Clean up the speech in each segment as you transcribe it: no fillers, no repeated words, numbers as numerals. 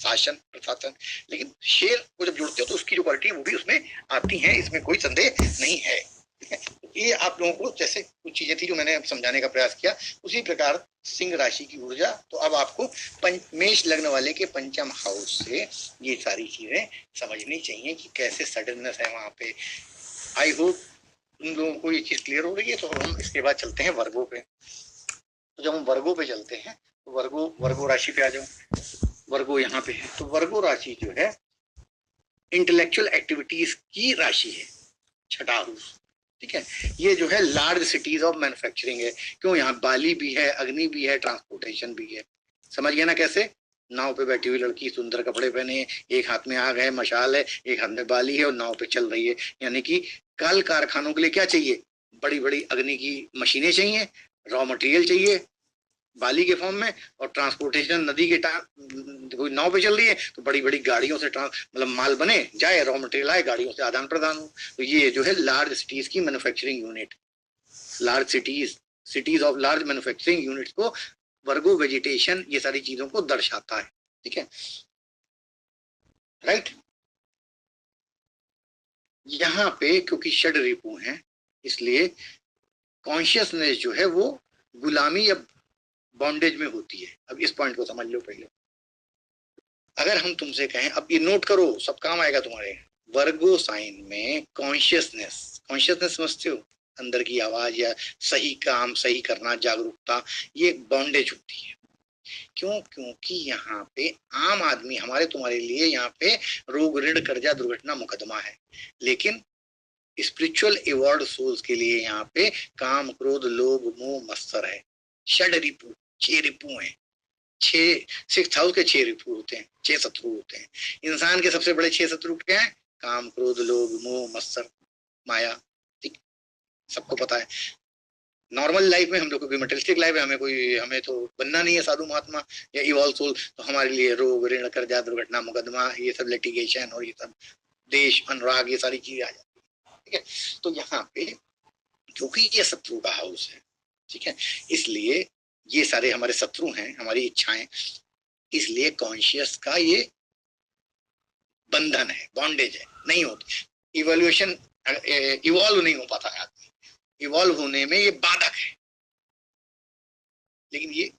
शासन प्रशासन, लेकिन शेर को जब जोड़ते हो तो उसकी जो क्वालिटी है वो भी उसमें आती है, इसमें कोई संदेह नहीं है। ठीक है, ये आप लोगों को जैसे कुछ चीजें थी जो मैंने समझाने का प्रयास किया, उसी प्रकार सिंह राशि की ऊर्जा, तो अब आपको मेष लग्न वाले के पंचम हाउस से ये सारी चीजें समझनी चाहिए कि कैसे सडननेस है वहां पे। आई होप तुम लोगों को ये चीज क्लियर हो रही है। तो हम इसके बाद चलते हैं वर्गों पे। तो जब हम वर्गों पे चलते हैं तो वर्गो राशि पे आ जाओ। वर्गो यहाँ पे है, तो वर्गो राशि जो है इंटेलेक्चुअल एक्टिविटीज की राशि है, छठा हाउस। ठीक है, ये जो है लार्ज सिटीज ऑफ मैन्युफैक्चरिंग है। क्यों, यहाँ बाली भी है, अग्नि भी है, ट्रांसपोर्टेशन भी है। समझ गया ना कैसे? नाव पे बैठी हुई लड़की, सुंदर कपड़े पहने, एक हाथ में आग है, मशाल है, एक हाथ में बाली है और नाव पे चल रही है। यानी कि कल कारखानों के लिए क्या चाहिए? बड़ी बड़ी अग्नि की मशीनें चाहिए, रॉ मटेरियल चाहिए बाली के फॉर्म में, और ट्रांसपोर्टेशन नदी के कोई नाव पे चल रही है तो बड़ी बड़ी गाड़ियों से मतलब माल बने जाए, रॉ मटेरियल आए, गाड़ियों से आदान प्रदान हो। तो ये जो है लार्ज सिटीज की manufacturing unit, large cities of large manufacturing units को वर्गो वेजिटेशन ये सारी चीजों को दर्शाता है। ठीक है, राइट। यहाँ पे क्योंकि षड रिपु हैं, इसलिए कॉन्शियसनेस जो है वो गुलामी या बॉन्डेज में होती है। अब इस पॉइंट को समझ लो पहले। अगर हम तुमसे कहें, अब ये नोट करो, सब काम आएगा तुम्हारे, वर्गो साइन में कॉन्शियसनेस समझते हो, अंदर की आवाज या सही काम सही करना, जागरूकता, ये बॉन्डेज होती है। क्यों? क्योंकि यहाँ पे आम आदमी हमारे तुम्हारे लिए यहाँ पे रोग ऋण कर्जा दुर्घटना मुकदमा है, लेकिन स्पिरिचुअल इवॉल्व सोल्स के लिए यहाँ पे काम क्रोध लोभ मोह मत्सर है। षड रिपु, 6 रिपु हैं। 6 हाउस के 6 रिपु होते हैं, 6 शत्रु होते हैं। इंसान के सबसे बड़े 6 शत्रु क्या है? काम क्रोध लोभ मोह मत्सर माया। ठीक, सबको पता है। नॉर्मल लाइफ में हम लोग को, मटेरियलिस्टिक लाइफ में हमें तो बनना नहीं है साधु महात्मा या इवॉल्व सोल, तो हमारे लिए रोग ऋण कर्जा दुर्घटना मुकदमा, ये सब लिटिगेशन और ये सब देश अनुराग, ये सारी चीजें आ जाती है। ठीक है, तो यहाँ पे क्योंकि ये शत्रु का हाउस है, ठीक है, इसलिए ये सारे हमारे शत्रु हैं, हमारी इच्छाएं, इसलिए कॉन्शियस का ये बंधन है, बॉन्डेज है, नहीं होती इवोल्यूशन, इवॉल्व नहीं हो पाता है आदमी, इवॉल्व होने में ये बाधक है। लेकिन ये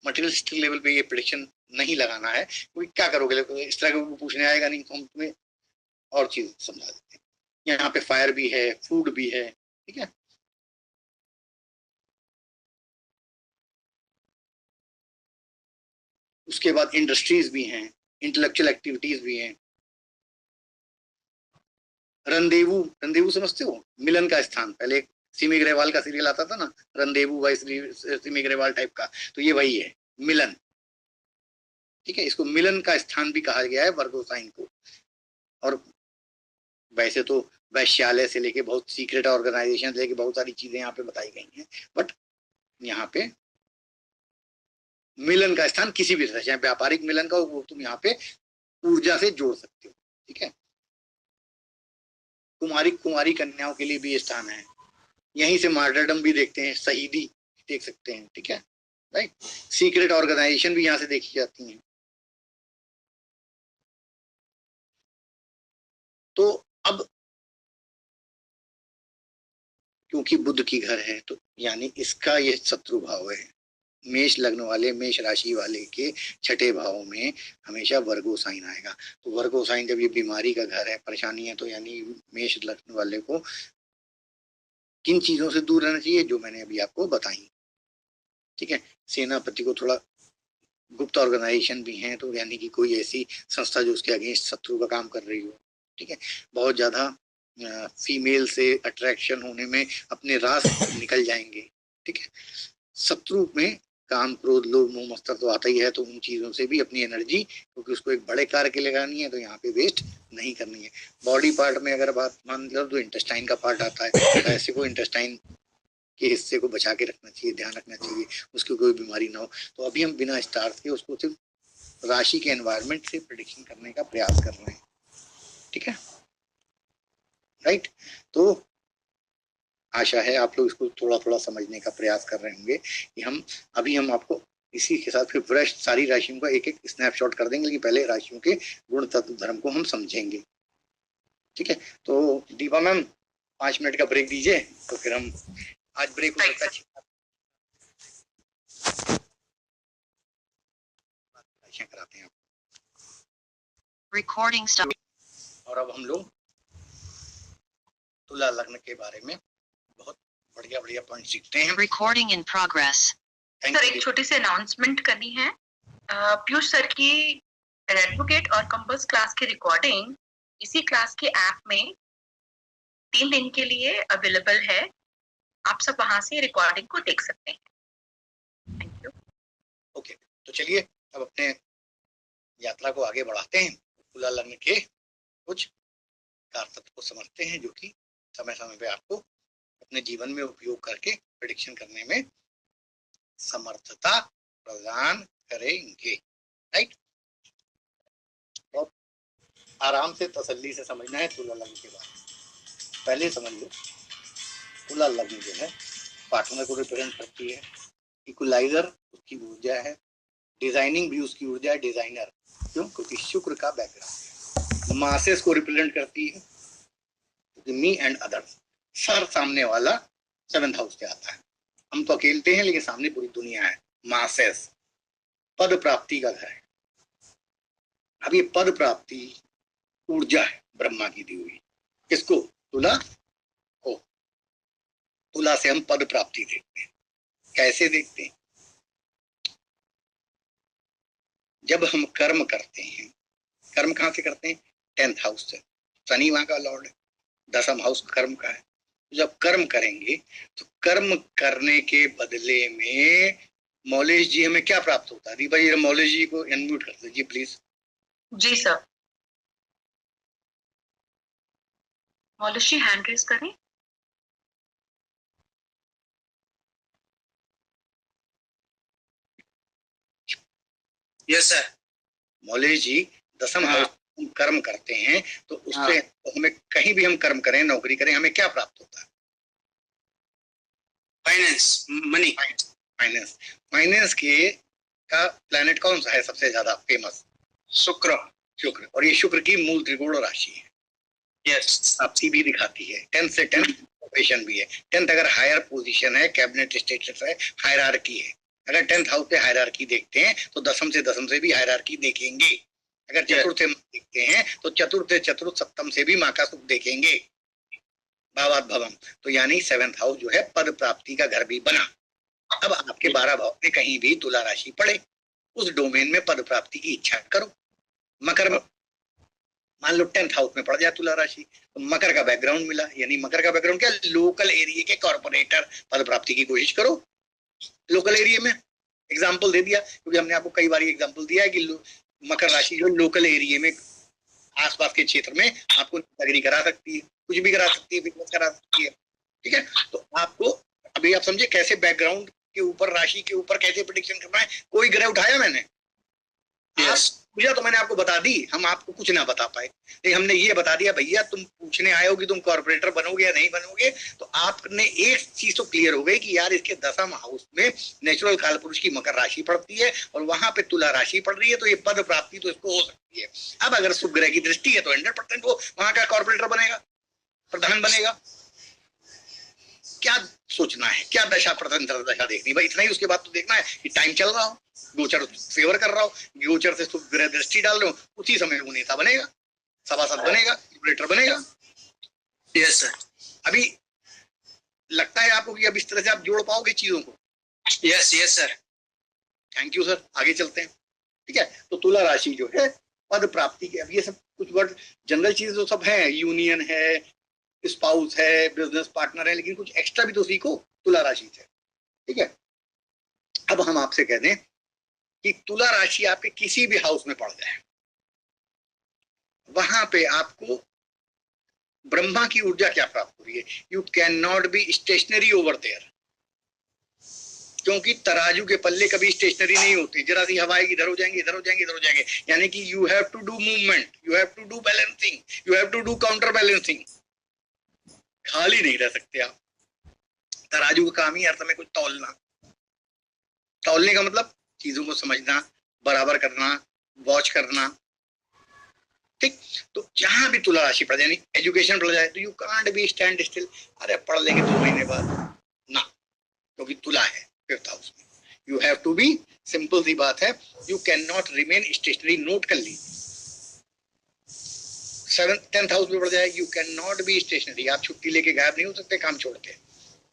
मटेरियलिस्टिक लेवल पे ये प्रेडिक्शन नहीं लगाना है, क्योंकि क्या करोगे, इस तरह के पूछने आएगा नहीं, तो हम तुम्हें और चीज समझा देते हैं। यहाँ पे फायर भी है, फूड भी है, ठीक है। उसके बाद इंडस्ट्रीज भी हैं, इंटेलेक्चुअल एक्टिविटीज भी हैं। रंदेवू समझते हो? मिलन का स्थान। पहले सिमी ग्रेवाल का सीरियल आता था ना, रंदेवू बाई सिमी ग्रेवाल टाइप का, तो ये वही है, मिलन। ठीक है, इसको मिलन का स्थान भी कहा गया है वर्गो साइन को। और वैसे तो वैश्यालय से लेके बहुत सीक्रेट ऑर्गेनाइजेशन लेके बहुत सारी चीजें यहाँ पे बताई गई हैं, बट यहाँ पे मिलन का स्थान किसी भी तरह से, व्यापारिक मिलन का वो तुम यहाँ पे ऊर्जा से जोड़ सकते हो। ठीक है, कुमारी कन्याओं के लिए भी स्थान है। यहीं से मार्टरडम भी देखते हैं, शहीदी देख सकते हैं। ठीक है, राइट। सीक्रेट ऑर्गेनाइजेशन भी यहाँ से देखी जाती हैं। तो अब क्योंकि बुध की घर है, तो यानी इसका ये शत्रु भाव है। मेष लग्न वाले, मेष राशि वाले के छठे भाव में हमेशा वर्गो साइन आएगा। तो वर्गो साइन जब ये बीमारी का घर है, परेशानी है, तो यानी मेष लग्न वाले को किन चीजों से दूर रहना चाहिए, जो मैंने अभी आपको बताई। ठीक है, सेनापति को थोड़ा गुप्त ऑर्गेनाइजेशन भी है, तो यानी कि कोई ऐसी संस्था जो उसके अगेंस्ट शत्रु का काम कर रही हो। ठीक है, बहुत ज्यादा फीमेल से अट्रैक्शन होने में अपने रास निकल जाएंगे। ठीक है, शत्रु में काम क्रोध लोभ मोह मत्सर तो आता ही है, तो उन चीजों से भी अपनी एनर्जी, क्योंकि उसको एक बड़े कार्य के लगानी है, तो यहाँ पे वेस्ट नहीं करनी है। बॉडी पार्ट में अगर बात मान लो तो इंटेस्टाइन का पार्ट आता है, तो ऐसे को इंटेस्टाइन के हिस्से को बचा के रखना चाहिए, ध्यान रखना चाहिए, उसकी कोई बीमारी ना हो। तो अभी हम बिना स्टार्स के उसको सिर्फ राशि के एनवायरमेंट से प्रेडिक्शन करने का प्रयास कर रहे हैं। ठीक है, राइट। तो आशा है आप लोग इसको थोड़ा थोड़ा समझने का प्रयास कर रहे होंगे कि हम आपको इसी के साथ फिर वृष सारी राशियों का एक एक स्नैपशॉट कर देंगे, लेकिन पहले राशियों के गुण तत्व धर्म को हम समझेंगे। ठीक है, तो दीपा मैम 5 मिनट का ब्रेक दीजिए, तो फिर हम आज ब्रेक हो सकता है कराते हैं रिकॉर्डिंग स्टॉप। और अब हम लोग तुला लग्न के बारे में बहुत बढ़िया बढ़िया पॉइंट सीखते हैं। Recording in progress. सर एक छोटी सी अनाउंसमेंट करनी है। पीयूष सर की एडवोकेट और कंपल्स क्लास की रिकॉर्डिंग इसी क्लास के ऐप में 3 दिन के लिए अवेलेबल है। आप सब वहां से रिकॉर्डिंग को देख सकते हैं। Thank you. ओके, तो चलिए अब अपने यात्रा को आगे बढ़ाते हैं। तुला लग्न के कुछ कारतत्व को समझते हैं जो कि समय समय पे आपको अपने जीवन में उपयोग करके प्रेडिक्शन करने में समर्थता प्रदान करेंगे। राइट, तो आराम से तसल्ली से समझना है तुला लग्न के बारे में। पहले समझ लो तुला लग्न जो है पार्टनर को रिप्रेजेंट करती है, इक्वलाइजर उसकी ऊर्जा है, डिजाइनिंग भी उसकी ऊर्जा है, डिजाइनर क्यों, क्योंकि शुक्र का बैकग्राउंड है, मासेस को रिप्रेजेंट करती है, मी एंड अदर्स, सर सामने वाला 7th हाउस से आता है, हम तो अकेले हैं लेकिन सामने पूरी दुनिया है, मासेस, पद प्राप्ति का घर है। अब ये पद प्राप्ति ऊर्जा है ब्रह्मा की दी हुई, किसको, तुला को। तुला से हम पद प्राप्ति देखते हैं। कैसे देखते हैं, जब हम कर्म करते हैं, कर्म कहां से करते हैं, 10th हाउस से, शनि वहां का लॉर्ड है, 10th हाउस कर्म का है। जब कर्म करेंगे तो कर्म करने के बदले में मौलेश जी हमें क्या प्राप्त होता है। दीपा जी मौलेश जी को अनम्यूट कर दीजिए प्लीज। जी sir. Maulesh ji hand raise करें। Yes sir. Maulesh ji 10th house हम कर्म करते हैं तो उससे तो हमें कहीं भी हम कर्म करें, नौकरी करें, हमें क्या प्राप्त होता है, फाइनेंस, मनी, फाइनेंस। फाइनेंस के का प्लैनेट कौन सा है सबसे ज्यादा फेमस, शुक्र। शुक्र, और ये शुक्र की मूल त्रिकोण राशि है। यस, प्राप्ति भी दिखाती है, 10th से 10th प्रोफेशन भी है। 10th अगर हायर पोजीशन है, कैबिनेट स्टेटस है, हायरार्की है। अगर 10th हाउस पे हायरार्की देखते हैं तो 10th से भी हायरार्की देखेंगे। अगर चतुर्थ देखते हैं तो चतुर्थ सप्तम से भी माँ का सुख देखेंगे, भावात भवम। तो यानी 7th हाउस जो है पद प्राप्ति का घर भी बना। अब आपके 12 भाव में कहीं भी तुला राशि पड़े, उस डोमेन में पद प्राप्ति की इच्छा करो। मकर में मान लो 10th हाउस में पड़ जाए तुला राशि, तो मकर का बैकग्राउंड मिला, यानी मकर का बैकग्राउंड क्या, लोकल एरिया के कॉर्पोरेटर, पद प्राप्ति की कोशिश करो लोकल एरिया में। एग्जाम्पल दे दिया क्योंकि हमने आपको कई बार एग्जाम्पल दिया है कि मकर राशि जो लोकल एरिया में आसपास के क्षेत्र में आपको नौकरी करा सकती है, कुछ भी करा सकती है, बिजनेस करा सकती है। ठीक है, तो आपको अभी आप समझे कैसे बैकग्राउंड के ऊपर, राशि के ऊपर कैसे प्रेडिक्शन करना है। कोई ग्रह उठाया मैंने, पूछा तो मैंने आपको बता दी, हम आपको कुछ ना बता पाए, लेकिन हमने ये बता दिया भैया तुम पूछने आए हो कि तुम कॉर्पोरेटर बनोगे या नहीं बनोगे, तो आपने एक चीज तो क्लियर हो गई कि यार इसके 10th हाउस में नेचुरल काल पुरुष की मकर राशि पड़ती है और वहां पे तुला राशि पड़ रही है, तो ये पद प्राप्ति तो इसको हो सकती है। अब अगर शुभ ग्रह की दृष्टि है तो 100% वो वहां का कॉर्पोरेटर बनेगा, प्रधान बनेगा। क्या सोचना है, क्या दशा प्रतंत्र दशा देखनी भाई, इतना ही। उसके बाद तो देखना है कि टाइम चल रहा हो, गोचर फेवर कर रहा हो, गोचर से शुभ ग्रह दृष्टि डाल रहे हो, उसी समय वो नेता बनेगा, सभासद बनेगा, ऑपरेटर बनेगा। Yes sir. अभी लगता है आपको कि अब इस तरह से आप जोड़ पाओगे चीजों को। Yes yes sir, thank you sir. आगे चलते हैं। ठीक है, तो तुला राशि जो है पद प्राप्ति के, अब ये सब कुछ वर्ड जनरल चीज तो सब है, यूनियन है, स्पाउस है, बिजनेस पार्टनर है, लेकिन कुछ एक्स्ट्रा भी तो सीखो तुला राशि से। ठीक है, अब हम आपसे कह दें कि तुला राशि आपके किसी भी हाउस में पड़ जाए, वहां पे आपको ब्रह्मा की ऊर्जा क्या प्राप्त हो रही है, you can not be stationary over there, क्योंकि तराजू के पल्ले कभी स्टेशनरी नहीं होती, जरा सी हवा आएगी इधर हो जाएंगे, इधर हो जाएंगे, इधर हो जाएंगे, यानी कि you have to do movement, you have to do balancing, you have to do counter balancing, खाली नहीं रह सकते आप। तराजू का काम ही अर्थ में कुछ तौलना, तौलने का मतलब चीजों को समझना, बराबर करना, वॉच करना। ठीक, तो जहां भी तुला राशि पड़ जाए, एजुकेशन पड़ जाए, तो you can't be stand still, अरे पढ़ लेंगे 2 महीने बाद ना, क्योंकि तुला है 5th हाउस में। You have to be, simple सी बात है, you can not remain stationary. Note कर ली, 10th हाउस में पड़ जाए, you can not be stationary. आप छुट्टी लेके गायब नहीं हो सकते काम छोड़ के।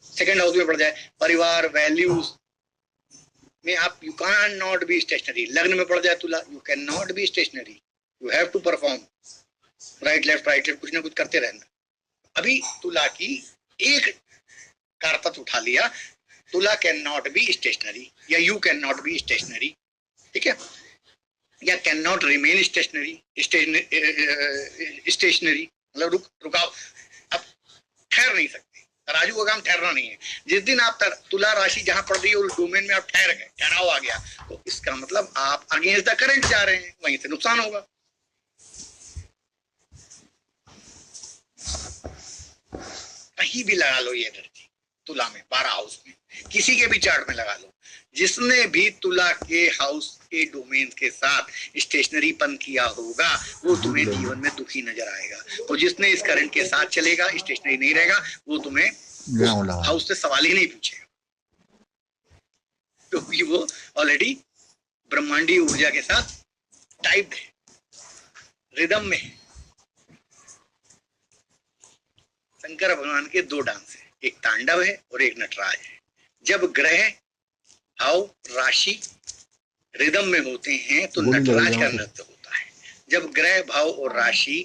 2nd हाउस में पड़ जाए, परिवार, वैल्यूज में आप, you can not be stationary. लग्न में पड़ जाए तुला, you can not be stationary, you have to perform, right left कुछ ना कुछ करते रहना। अभी तुला की एक कारतत्व उठा लिया, तुला कैन नॉट बी स्टेशनरी या you can not be stationary, ठीक है, या can not remain stationary. Stationary मतलब रुकाव, अब ठहर नहीं सकते। तराजू का काम ठहरना नहीं है। जिस दिन आप तुला राशि जहां पड़ रही है उस डोमेन में आप ठहर गए, ठहराव आ गया, तो इसका मतलब आप अगेंस्ट द करंट जा रहे हैं, वहीं से नुकसान होगा। कहीं भी लगा लो ये एनर्जी, तुला में 12 हाउस में, किसी के भी चार्ट में लगा लो, जिसने भी तुला के हाउस के डोमेन के साथ स्टेशनरीपन किया होगा वो तुम्हें जीवन में दुखी नजर आएगा। तो जिसने इस करंट के साथ चलेगा, स्टेशनरी नहीं रहेगा, वो तुम्हें हाउस से सवाल ही नहीं पूछेगा, क्योंकि वो ऑलरेडी ब्रह्मांडीय ऊर्जा के साथ टाइप्ड है, रिदम में है। शंकर भगवान के 2 डांस है, एक तांडव है और एक नटराज है। जब ग्रह, भाव, राशि रिदम में होते हैं तो नटराज का नृत्य होता है। जब ग्रह, भाव और राशि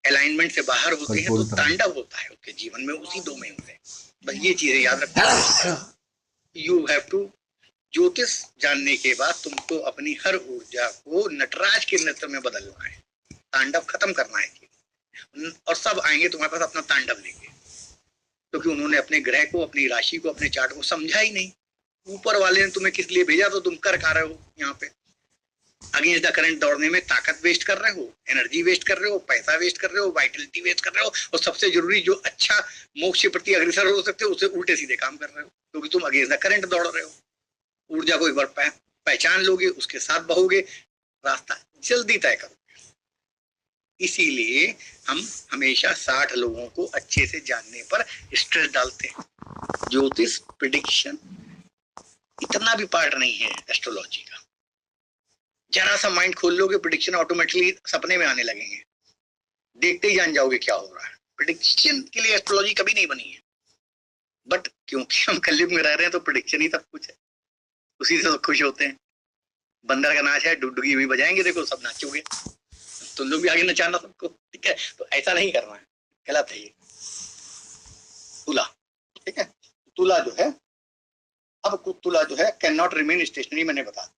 अलाइनमेंट से बाहर होते हैं तो तांडव होता है उसके जीवन में, उसी डोमेन से। बस ये चीजें याद रखना। यू हैव टू, ज्योतिष जानने के बाद तुमको अपनी हर ऊर्जा को नटराज के नृत्य में बदलना है, तांडव खत्म करना है, और सब आएंगे तुम्हारे पास अपना तांडव लेंगे, क्योंकि उन्होंने अपने ग्रह को, अपनी राशि को, अपने चार्ट को समझा ही नहीं। ऊपर वाले ने तुम्हें किस लिए भेजा, तो तुम कर खा रहे हो यहाँ पे, अगेंस्ट द करंट दौड़ने में ताकत वेस्ट कर रहे हो, एनर्जी वेस्ट कर रहे हो, पैसा वेस्ट कर रहे हो, वाइटलिटी वेस्ट कर रहे हो, और सबसे जरूरी जो अच्छा मोक्ष के प्रति अग्रसर हो सकते हो उससे उल्टे सीधे काम कर रहे हो, क्योंकि तुम अगेंस्ट द करंट दौड़ रहे हो। ऊर्जा को एक बार पहचान लोगे, उसके साथ बहोगे, रास्ता जल्दी तय करो। इसीलिए हम हमेशा 60 लोगों को अच्छे से जानने पर स्ट्रेस डालते हैं। ज्योतिष, प्रेडिक्शन इतना भी पार्ट नहीं है एस्ट्रोलॉजी का। जरा सा माइंड खोल लोगे, प्रेडिक्शन ऑटोमेटिकली सपने में आने लगेंगे, देखते ही जान जाओगे क्या हो रहा है। प्रेडिक्शन के लिए एस्ट्रोलॉजी कभी नहीं बनी है, बट क्योंकि हम कलयुग में रह रहे हैं तो प्रेडिक्शन ही सब कुछ है, उसी से सब खुश होते हैं। बंदर का नाच है, डुगडुगी भी बजाएंगे, देखो सब नाचोगे, तुम लोग भी आगे नचाना सबको, ठीक है। तो ऐसा नहीं करना है, गलत है ये। तुला, ठीक है, तुला जो है, अब तुला जो है कैन नॉट रिमेन स्टेशनरी, मैंने बता दिया।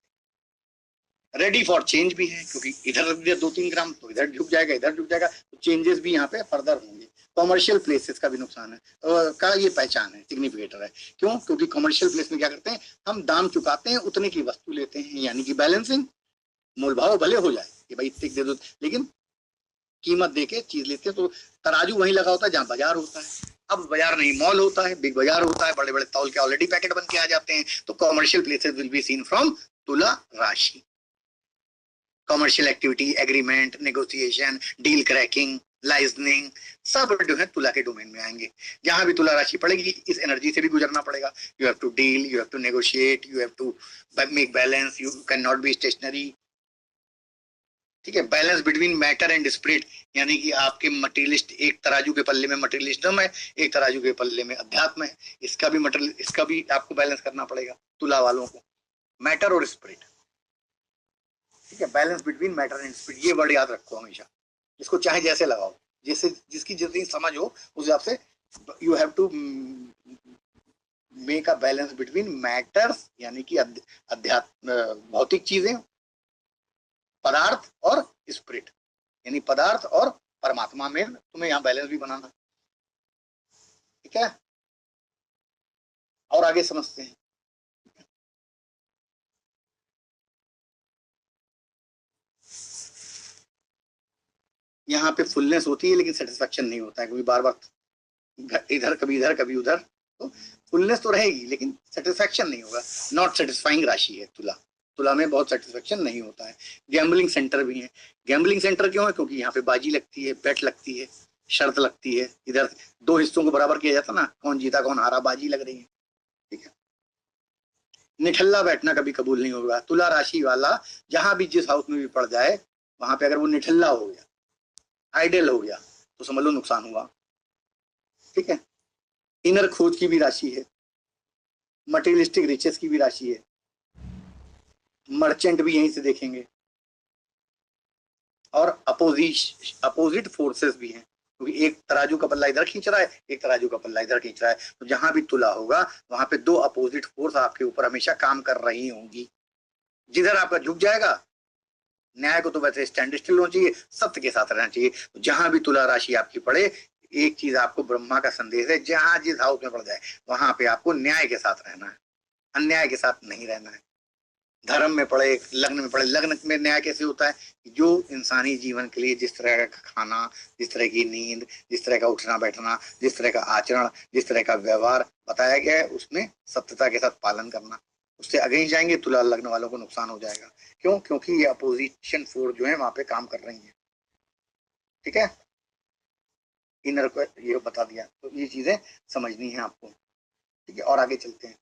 रेडी फॉर चेंज भी है, क्योंकि इधर 2-3 ग्राम तो इधर झुक जाएगा, इधर झुक जाएगा, तो चेंजेस भी यहाँ पे फर्दर होंगे। कॉमर्शियल प्लेसेस का भी नुकसान है, का ये पहचान है, सिग्निफिकेटर है। क्यों? क्योंकि कॉमर्शियल प्लेस में क्या करते हैं, हम दाम चुकाते हैं, उतने की वस्तु लेते हैं, यानी कि बैलेंसिंग, मोल भाव भले हो जाए कि भाई इतने दे दो, लेकिन कीमत देके चीज लेते हैं। तो तराजू वहीं लगा होता है जहाँ बाजार होता है। अब बाजार नहीं, मॉल होता है, बिग बाजार होता है, बड़े बड़े तौल के ऑलरेडी पैकेट बन के आ जाते हैं। तो commercial places will be seen from तुला राशि। Commercial activity, agreement, negotiation, deal cracking, liaisoning, सब जो है तुला के डोमेन में आएंगे। जहां भी तुला राशि पड़ेगी, इस एनर्जी से भी गुजरना पड़ेगा। You have to deal, you have to negotiate, you have to make balance, you can not be stationary, ठीक है। Balance between matter and spirit, यानी कि आपके मटेरियलिस्ट, एक तराजू के पल्ले में मटेरियलिज्म है, एक तराजू के पल्ले में अध्यात्म है। इसका भी आपको बैलेंस करना पड़ेगा तुला वालों को, मैटर और स्पिरिट, ठीक है। Balance between matter and spirit, ये वर्ड याद रखो हमेशा। इसको चाहे जैसे लगाओ, जैसे जिसकी जितनी समझ हो उस हिसाब से। You have to make a balance between matters, यानी कि अध्यात्म, भौतिक चीजें, पदार्थ और स्पिरिट, यानी पदार्थ और परमात्मा में तुम्हें यहाँ बैलेंस भी बनाना, ठीक है। और आगे समझते हैं। यहाँ पे फुलनेस होती है लेकिन सेटिस्फैक्शन नहीं होता है, क्योंकि बार बार इधर कभी इधर कभी उधर, तो फुलनेस तो रहेगी लेकिन सेटिस्फैक्शन नहीं होगा। नॉट सेटिस्फाइंग राशि है तुला, तुला में बहुत सेटिस्फेक्शन नहीं होता है। गैम्बलिंग सेंटर भी है। गैम्बलिंग सेंटर क्यों है? क्योंकि यहाँ पे बाजी लगती है, बेट लगती है, शर्त लगती है। इधर दो हिस्सों को बराबर किया जाता ना, कौन जीता कौन हारा, बाजी लग रही है। ठीक है, निठल्ला बैठना कभी कबूल नहीं होगा। तुला राशि वाला जहां भी जिस हाउस में भी पड़ जाए, वहां पे अगर वो निठल्ला हो गया, आइडियल हो गया, तो समझ लो नुकसान हुआ। ठीक है, इनर खोज की भी राशि है, मटेरियलिस्टिक रिचेस की भी राशि है, मर्चेंट भी यहीं से देखेंगे, और अपोजिट फोर्सेस भी हैं, क्योंकि एक तराजू का पल्ला इधर खींच रहा है, एक तराजू का पल्ला इधर खींच रहा है। तो जहां भी तुला होगा वहां पे दो अपोजिट फोर्स आपके ऊपर हमेशा काम कर रही होंगी। जिधर आपका झुक जाएगा, न्याय को तो वैसे स्टैंड स्टिल होना चाहिए, सत्य के साथ रहना चाहिए। तो जहां भी तुला राशि आपकी पड़े, एक चीज आपको ब्रह्मा का संदेश है, जहां जिस हाउस में पड़ जाए वहां पे आपको न्याय के साथ रहना है, अन्याय के साथ नहीं रहना है। धर्म में पड़े, लग्न में पड़े, लग्न में न्याय कैसे होता है? जो इंसानी जीवन के लिए जिस तरह का खाना, जिस तरह की नींद, जिस तरह का उठना बैठना, जिस तरह का आचरण, जिस तरह का व्यवहार बताया गया है, उसमें सत्यता के साथ पालन करना। उससे अगेंस्ट जाएंगे, तुला लग्न वालों को नुकसान हो जाएगा। क्यों? क्योंकि ये अपोजिशन फोर्स जो है वहां पे काम कर रही है। ठीक है, इनर को ये बता दिया, तो ये चीजें समझनी है आपको। ठीक है, और आगे चलते हैं।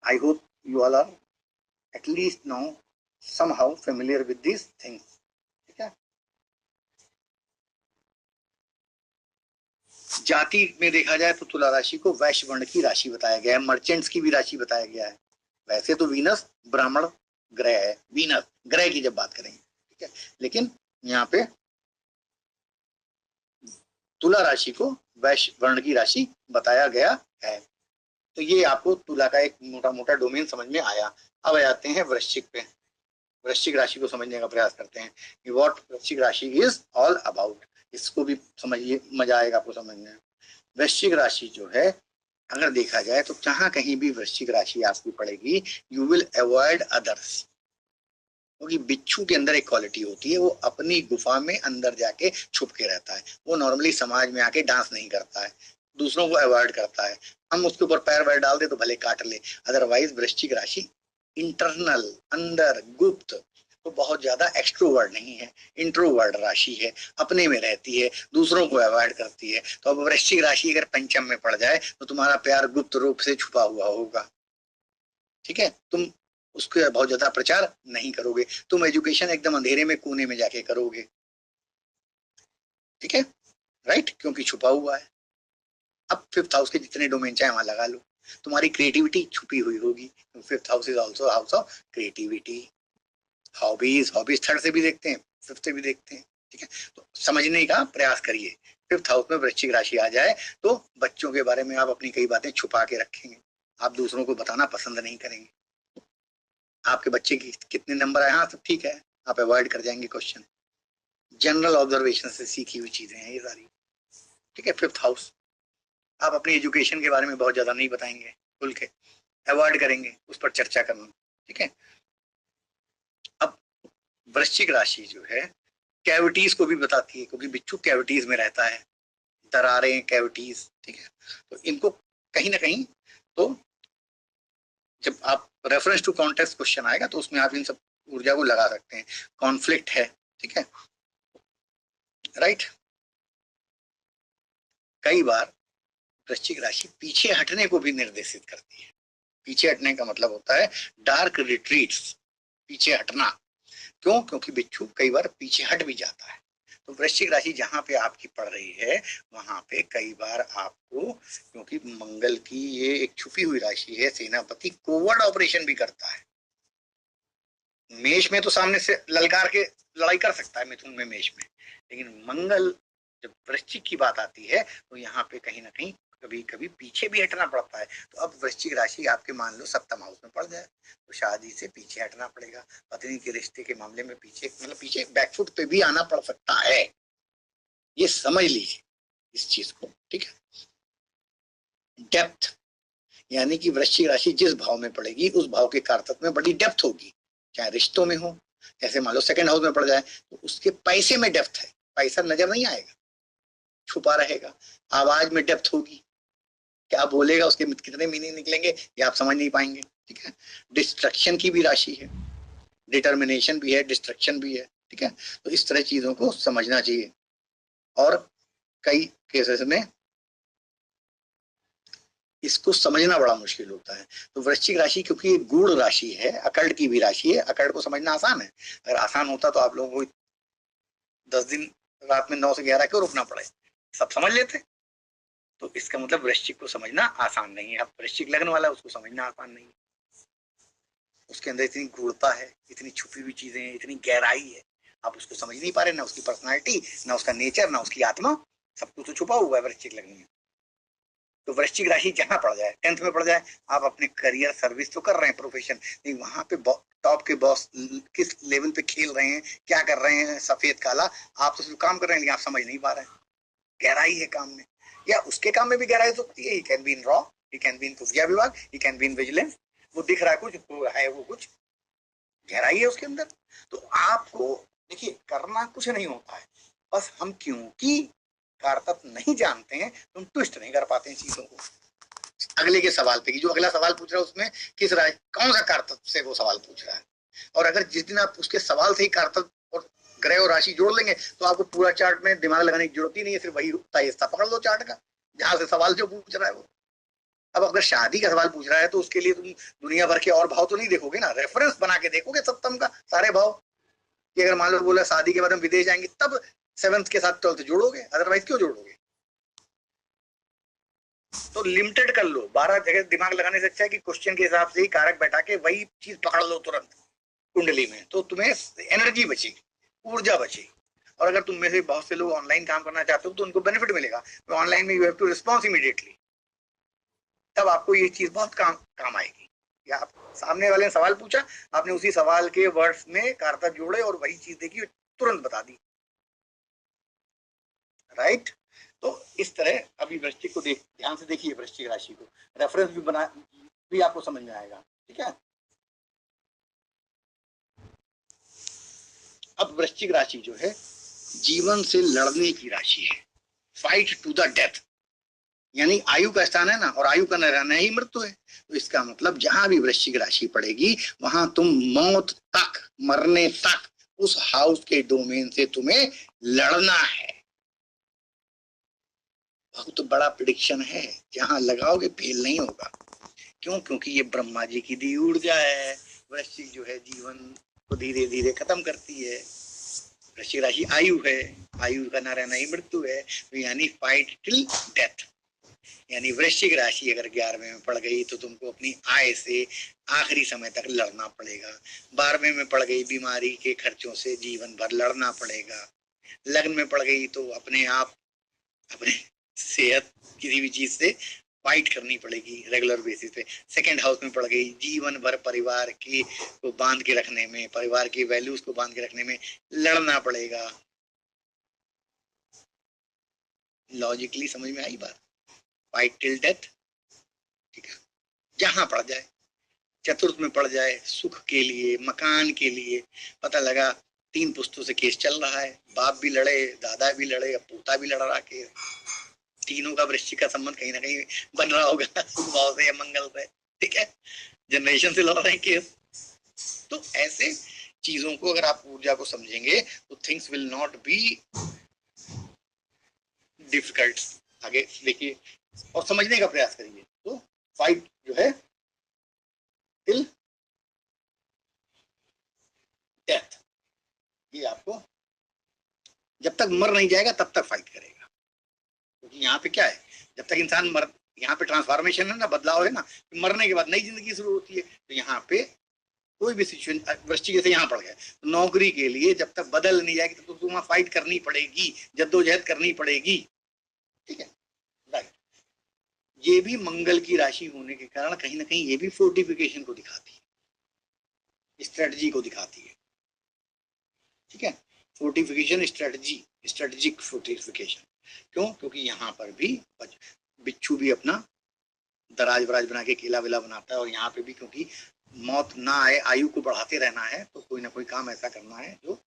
I hope you all are at least now somehow familiar with these things. ठीक है, जाति में देखा जाए तो तुला राशि को वैश्य वर्ण की राशि बताया गया है, मर्चेंट्स की भी राशि बताया गया है। वैसे तो वीनस ब्राह्मण ग्रह है, वीनस ग्रह की जब बात करेंगे, ठीक है, लेकिन यहाँ पे तुला राशि को वैश्य वर्ण की राशि बताया गया है। तो ये आपको तुला का एक मोटा मोटा डोमेन समझ में आया। अब आते हैं वृश्चिक पे। वृश्चिक राशि को समझने का प्रयास करते हैं कि व्हाट वृश्चिक राशि इज ऑल अबाउट। इसको भी समझिए, मजा आएगा आपको समझने में। वृश्चिक राशि जो है, अगर देखा जाए तो जहां कहीं भी वृश्चिक राशि आपकी पड़ेगी, यू विल अवॉइड अदर्स। क्योंकि बिच्छू के अंदर एक क्वालिटी होती है, वो अपनी गुफा में अंदर जाके छुप के रहता है। वो नॉर्मली समाज में आके डांस नहीं करता है, दूसरों को अवॉइड करता है। हम उसके ऊपर पैर वैर डाल दे तो भले काट ले, अदरवाइज वृश्चिक राशि इंटरनल, अंदर, गुप्त, तो बहुत ज्यादा एक्सट्रोवर्ड नहीं है, इंट्रोवर्ड राशि है, अपने में रहती है, दूसरों को अवॉइड करती है। तो अब वृश्चिक राशि अगर पंचम में पड़ जाए तो तुम्हारा प्यार गुप्त रूप से छुपा हुआ होगा। ठीक है, तुम उसके बहुत ज्यादा प्रचार नहीं करोगे, तुम एजुकेशन एकदम अंधेरे में कोने में जाके करोगे। ठीक है, राइट, क्योंकि छुपा हुआ है। अब फिफ्थ हाउस के जितने डोमेन चाहे वहां लगा लो, तुम्हारी क्रिएटिविटी छुपी हुई होगी। Fifth house is also house of creativity. Hobbies, hobbies third से भी देखते हैं, फिफ्थ से भी देखते हैं। ठीक है, तो समझने का प्रयास करिए। फिफ्थ हाउस में वृश्चिक राशि आ जाए तो बच्चों के बारे में आप अपनी कई बातें छुपा के रखेंगे, आप दूसरों को बताना पसंद नहीं करेंगे। आपके बच्चे की कितने नंबर आए, हाँ सब ठीक है, आप अवॉइड कर जाएंगे क्वेश्चन। जनरल ऑब्जर्वेशन से सीखी हुई चीजें हैं ये सारी। ठीक है, फिफ्थ हाउस, आप अपनी एजुकेशन के बारे में बहुत ज्यादा नहीं बताएंगे, खुल के अवॉइड करेंगे उस पर चर्चा करना। ठीक है, अब वृश्चिक राशि जो है कैविटीज को भी बताती है, क्योंकि बिच्छू कैविटीज में रहता है, दरारें, कैविटीज। ठीक है, तो इनको कहीं ना कहीं, तो जब आप रेफरेंस टू कॉन्टेक्स्ट क्वेश्चन आएगा तो उसमें आप इन सब ऊर्जा को लगा सकते हैं। कॉन्फ्लिक्ट है, ठीक है, राइट। कई बार वृश्चिक राशि पीछे हटने को भी निर्देशित करती है। पीछे हटने का मतलब होता है डार्क रिट्रीट्स, पीछे हटना। क्यों? क्योंकि बिच्छू कई बार पीछे हट भी जाता है। तो वृश्चिक राशि जहां पे आपकी पड़ रही है वहां पे कई बार आपको, क्योंकि मंगल की ये एक छुपी हुई राशि है, सेनापति कोवर्ड ऑपरेशन भी करता है। मेष में तो सामने से ललकार के लड़ाई कर सकता है, मिथुन में, मेष में, लेकिन मंगल जब वृश्चिक की बात आती है तो यहाँ पे कहीं ना कहीं कभी कभी पीछे भी हटना पड़ता है। तो अब वृश्चिक राशि आपके मान लो सप्तम हाउस में पड़ जाए तो शादी से पीछे हटना पड़ेगा, पत्नी के रिश्ते के मामले में पीछे, मतलब पीछे बैकफुट पे भी आना पड़ सकता है। ये समझ लीजिए इस चीज को। ठीक है, डेप्थ, यानी कि वृश्चिक राशि जिस भाव में पड़ेगी उस भाव के कारतत्व में बड़ी डेप्थ होगी, चाहे रिश्तों में हो। जैसे मान लो सेकंड हाउस में पड़ जाए तो उसके पैसे में डेप्थ है, पैसा नजर नहीं आएगा, छुपा रहेगा। आवाज में डेप्थ होगी, क्या बोलेगा, उसके कितने मीनिंग निकलेंगे ये आप समझ नहीं पाएंगे। ठीक है, डिस्ट्रक्शन की भी राशि है, डिटर्मिनेशन भी है, डिस्ट्रक्शन भी है। ठीक है, तो इस तरह चीजों को समझना चाहिए। और कई केसेस में इसको समझना बड़ा मुश्किल होता है। तो वृश्चिक राशि क्योंकि एक गूढ़ राशि है, अकड़ की भी राशि है, अकड़ को समझना आसान है। अगर आसान होता तो आप लोगों को 10 दिन रात में 9 से 11 क्यों रुकना पड़े, सब समझ लेते। तो इसका मतलब वृश्चिक को समझना आसान नहीं है। अब वृश्चिक लगन वाला उसको समझना आसान नहीं है, उसके अंदर इतनी गूढ़ता है, इतनी छुपी हुई चीजें हैं, इतनी गहराई है, आप उसको समझ नहीं पा रहे, ना उसकी पर्सनालिटी, ना उसका नेचर, ना उसकी आत्मा, सब कुछ तो छुपा हुआ है वृश्चिक लगन में। तो वृश्चिक राशि जहां पड़ जाए, 10th में पड़ जाए, आप अपने करियर सर्विस तो कर रहे हैं, प्रोफेशन नहीं, वहां पे टॉप के बॉस किस लेवल पे खेल रहे हैं, क्या कर रहे हैं, सफेद काला, आप तो सिर्फ काम कर रहे हैं लेकिन आप समझ नहीं पा रहे हैं। गहराई है काम में, या उसके काम में भी गहराई हो सकती है। He can be in raw, he can be in खुफिया विभाग, he can be in vigilance. वो दिख रहा है कुछ, वो है वो कुछ, गहराई है उसके अंदर। तो आपको देखिए करना कुछ नहीं होता है, बस हम क्योंकि कारतत्व नहीं जानते हैं तो हम ट्विस्ट नहीं कर पाते हैं चीजों को। अगले के सवाल पे, कि जो अगला सवाल पूछ रहा है उसमें किस राय कौन सा कारतत्व से वो सवाल पूछ रहा है, और अगर जिस दिन आप उसके सवाल से ही कारतत्व और ग्रह और राशि जोड़ लेंगे तो आपको पूरा चार्ट में दिमाग लगाने की जरूरत ही नहीं है, सिर्फ वही हिस्सा पकड़ लो चार्ट का जहां से सवाल जो पूछ रहा है वो। अब अगर शादी का सवाल पूछ रहा है तो उसके लिए तुम दुनिया भर के और भाव तो नहीं देखोगे ना, रेफरेंस बना के देखोगे सप्तम का सारे भाव, कि अगर मान लो बोला शादी के बाद हम विदेश जाएंगे तब 7th के साथ 12th जोड़ोगे, अदरवाइज क्यों जोड़ोगे। तो लिमिटेड कर लो, 12 जगह दिमाग लगाने से अच्छा है कि क्वेश्चन के हिसाब से ही कारक बैठा के वही चीज पकड़ लो तुरंत कुंडली में, तो तुम्हें एनर्जी बचेगी, ऊर्जा बचेगी। और अगर तुम में से बहुत से लोग ऑनलाइन काम करना चाहते हो तो उनको बेनिफिट मिलेगा, ऑनलाइन में you have to response immediately, तब आपको ये चीज बहुत काम आएगी। या आप सामने वाले ने सवाल पूछा, आपने उसी सवाल के वर्ड्स में कारता जोड़े और वही चीज देखी तुरंत बता दी, राइट। तो इस तरह अभी वृश्चिक को ध्यान से देखिए, वृश्चिक राशि को रेफरेंस भी बना भी आपको समझ में आएगा। ठीक है, अब वृश्चिक राशि जो है जीवन से लड़ने की राशि है, फाइट टू द डेथ, यानी आयु का स्थान है ना, और आयु का न रहना ही मृत्यु है। तो इसका मतलब जहां भी वृश्चिक राशि पड़ेगी वहां तुम मौत तक, मरने तक उस हाउस के डोमेन से तुम्हें लड़ना है। बहुत बड़ा प्रिडिक्शन है, जहां लगाओगे फेल नहीं होगा। क्यों? क्योंकि ये ब्रह्मा जी की दी ऊर्जा है। वृश्चिक जो है जीवन को धीरे धीरे खत्म करती है, वृश्चिक राशि आयु है, आयु का न रहना ही मृत्यु है, तो यानी फाइट टिल डेथ। यानी वृश्चिक राशि अगर 11वें में पड़ गई तो तुमको अपनी आय से आखिरी समय तक लड़ना पड़ेगा। 12वें में पड़ गई बीमारी के खर्चों से जीवन भर लड़ना पड़ेगा। लग्न में पड़ गई तो अपने आप अपने सेहत किसी भी चीज से फाइट करनी पड़ेगी रेगुलर बेसिस पे। सेकंड हाउस में पड़ गई जीवन भर परिवार की को बांध के रखने में, परिवार की वैल्यूज को बांध के रखने में लड़ना पड़ेगा। लॉजिकली समझ में आई बात, फाइट टिल डेथ। ठीक है, जहां पड़ जाए, चतुर्थ में पड़ जाए सुख के लिए, मकान के लिए, पता लगा 3 पुस्तों से केस चल रहा है, बाप भी लड़े, दादा भी लड़े, अब पोता भी लड़ रहा के, तीनों का वृश्चिक का संबंध कहीं ना कहीं बन रहा होगा सुख भाव से या मंगल से। ठीक है, जनरेशन से लड़ रहे हैं केस। तो ऐसे चीजों को अगर आप ऊर्जा को समझेंगे तो things will not be difficult. आगे देखिए और समझने का प्रयास करिए। तो फाइट जो है टिल डेथ, ये आपको जब तक मर नहीं जाएगा तब तक फाइट करेगा। क्योंकि यहाँ पे क्या है, जब तक इंसान मर, यहाँ पे ट्रांसफॉर्मेशन है ना, बदलाव है ना, मरने के बाद नई जिंदगी शुरू होती है। तो यहाँ पे कोई भी सिचुएशन, वृश्चिक जैसे यहाँ पड़ गया, तो नौकरी के लिए जब तक बदल नहीं जाएगी तो तुम्हें फाइट करनी पड़ेगी, जद्दोजहद करनी पड़ेगी। ठीक है, राइट। ये भी मंगल की राशि होने के कारण कहीं ना कहीं ये भी फोर्टिफिकेशन को दिखाती है, स्ट्रेटजी को दिखाती है। ठीक है, फोर्टिफिकेशन स्ट्रेटजी, स्ट्रेटेजिक फोर्टिफिकेशन। क्यों? क्योंकि यहाँ पर भी बिच्छू भी अपना दराज वराज बना के केला वेला बनाता है, और यहाँ पे भी क्योंकि मौत ना आए, आयु को बढ़ाते रहना है, तो कोई ना कोई काम ऐसा करना है जो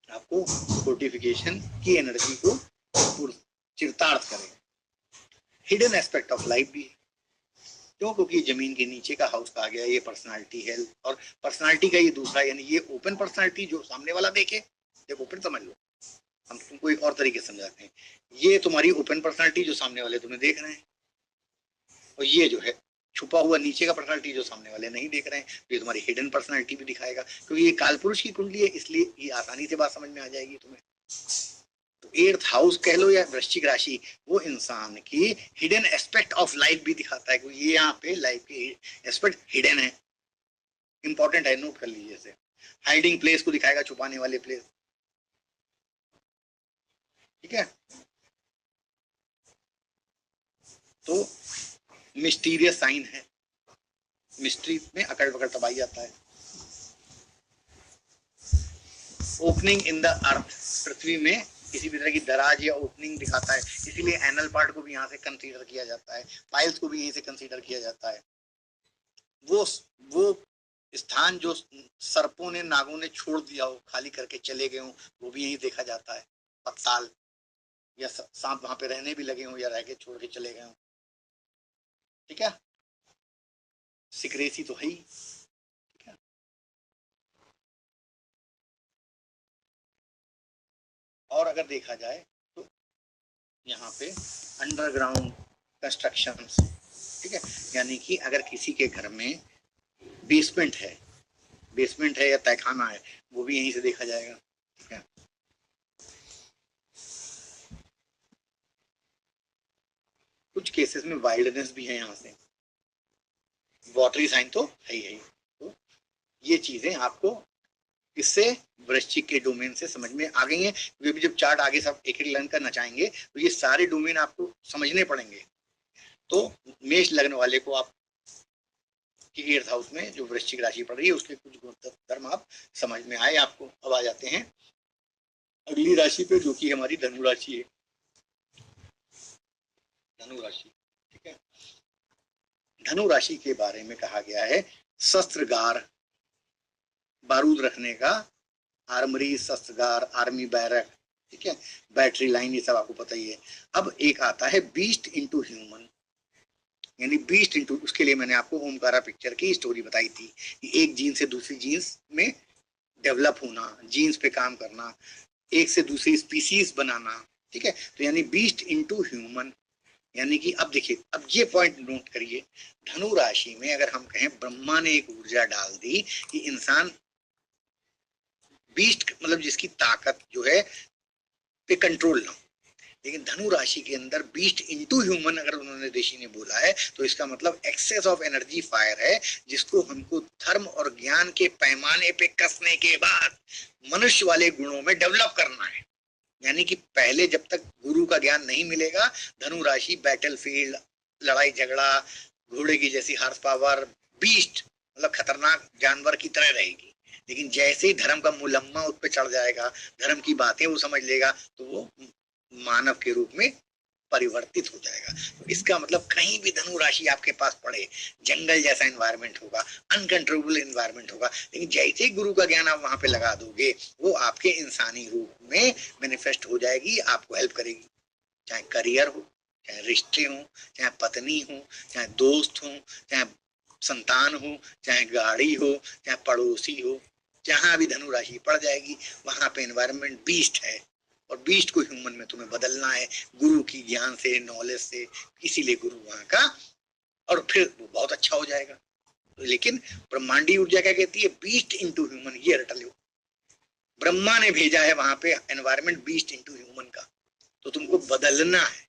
आपको फोर्टिफिकेशन की एनर्जी को चिरतार्थ करे। हिडन एस्पेक्ट ऑफ लाइफ भी है। क्यों? क्योंकि जमीन के नीचे का हाउस कहा गया, ये पर्सनालिटी है, और पर्सनालिटी का ये दूसरा, यानी ये ओपन पर्सनालिटी जो सामने वाला देखे, देखो ओपन समझ लो, हम तुमको एक और तरीके से समझाते हैं, ये तुम्हारी ओपन पर्सनालिटी जो सामने वाले तुम्हें देख रहे हैं, और ये जो है छुपा हुआ नीचे का पर्सनालिटी जो सामने वाले नहीं देख रहे हैं, तो ये तुम्हारी हिडन पर्सनालिटी भी दिखाएगा। क्योंकि ये कालपुरुष की कुंडली है, इसलिए ये आसानी से बात समझ में आ जाएगी तुम्हें। तो 8th हाउस कह लो या वृश्चिक राशि, वो इंसान की हिडन एस्पेक्ट ऑफ लाइफ भी दिखाता है, क्योंकि ये यहाँ पे लाइफ के एस्पेक्ट हिडन है, इंपॉर्टेंट है, नोट कर लीजिए इसे। हाइडिंग प्लेस को दिखाएगा, छुपाने वाले प्लेस, ठीक है। तो मिस्टीरियस साइन है, मिस्ट्री में अकड़ पकड़ तबाही जाता है। ओपनिंग इन द अर्थ, पृथ्वी में किसी भी तरह की दराज या ओपनिंग दिखाता है, इसीलिए एनल पार्ट को भी यहाँ से कंसीडर किया जाता है, पाइल्स को भी यहीं से कंसीडर किया जाता है। वो स्थान जो सर्पों ने, नागों ने छोड़ दिया हो, खाली करके चले गए हो, वो भी यहीं देखा जाता है। पताल या सांप वहां पे रहने भी लगे हो या रह के छोड़ के चले गए हो, ठीक है। सिक्रेसी तो है ही, ठीक है। और अगर देखा जाए तो यहाँ पे अंडरग्राउंड कंस्ट्रक्शंस, ठीक है, यानी कि अगर किसी के घर में बेसमेंट है या तहखाना है, वो भी यहीं से देखा जाएगा, ठीक है। कुछ केसेस में वाइल्डनेस भी है, यहाँ से वाटरी साइन तो है ही। तो ये चीजें आपको इससे वृश्चिक के डोमेन से समझ में आ गई हैं, क्योंकि जब चार्ट आगे सब एक एक लर्न करना चाहेंगे तो ये सारे डोमेन आपको समझने पड़ेंगे। तो मेष लग्न वाले को आप कि 8th हाउस में जो वृश्चिक राशि पड़ रही है उसके कुछ गुण धर्म आप समझ में आए आपको। अब आ जाते हैं अगली राशि पे, जो कि हमारी धनु राशि है। धनु राशि, ठीक है। धनु राशि के बारे में कहा गया है शस्त्रगार, बारूद रखने का, आर्मरी, शस्त्रगार, आर्मी बैरक, ठीक है, बैटरी लाइन, ये सब आपको पता ही है। अब एक आता है बीस्ट इनटू ह्यूमन, यानी बीस्ट इनटू, उसके लिए मैंने आपको ओमकारा पिक्चर की स्टोरी बताई थी कि एक जीन से दूसरी जीन्स में डेवलप होना, जीन्स पे काम करना, एक से दूसरी स्पीसीज बनाना, ठीक है। तो यानी बीस्ट इनटू ह्यूमन, यानी कि अब देखिए, अब ये पॉइंट नोट करिए, धनु राशि में अगर हम कहें ब्रह्मा ने एक ऊर्जा डाल दी कि इंसान बीस्ट, मतलब जिसकी ताकत जो है पे कंट्रोल ना हो, लेकिन धनु राशि के अंदर बीस्ट इनटू ह्यूमन अगर उन्होंने ऋषि ने बोला है, तो इसका मतलब एक्सेस ऑफ एनर्जी फायर है, जिसको हमको धर्म और ज्ञान के पैमाने पे कसने के बाद मनुष्य वाले गुणों में डेवलप करना है। यानी कि पहले जब तक गुरु का ज्ञान नहीं मिलेगा, धनु राशि बैटलफील्ड, लड़ाई झगड़ा, घोड़े की जैसी हार्स पावर, बीस्ट मतलब खतरनाक जानवर की तरह रहेगी। लेकिन जैसे ही धर्म का मुलम्मा उस पर चढ़ जाएगा, धर्म की बातें वो समझ लेगा, तो वो मानव के रूप में परिवर्तित हो जाएगा। तो इसका मतलब कहीं भी धनु राशि आपके पास पड़े, जंगल जैसा एनवायरनमेंट होगा, अनकंट्रोलेबल एनवायरनमेंट होगा, लेकिन जैसे ही गुरु का ज्ञान आप वहां पे लगा दोगे, वो आपके इंसानी रूप में मैनिफेस्ट हो जाएगी, आपको हेल्प करेगी। चाहे करियर हो, चाहे रिश्ते हो, चाहे पत्नी हो, चाहे दोस्त हो, चाहे संतान हो, चाहे गाड़ी हो, चाहे पड़ोसी हो, जहां भी धनु राशि पड़ जाएगी वहां पे एनवायरनमेंट बीस्ट है, और बीस्ट को ह्यूमन में तुम्हें बदलना है गुरु की ज्ञान से, नॉलेज से, इसीलिए गुरु वहां का, और फिर वो बहुत अच्छा हो जाएगा। लेकिन ब्रह्मांडी ऊर्जा क्या कहती है? बीस्ट इनटू ह्यूमन, ये रट लो, ब्रह्मा ने भेजा है वहां पे एनवायरनमेंट बीस्ट इनटू ह्यूमन का, तो तुमको बदलना है,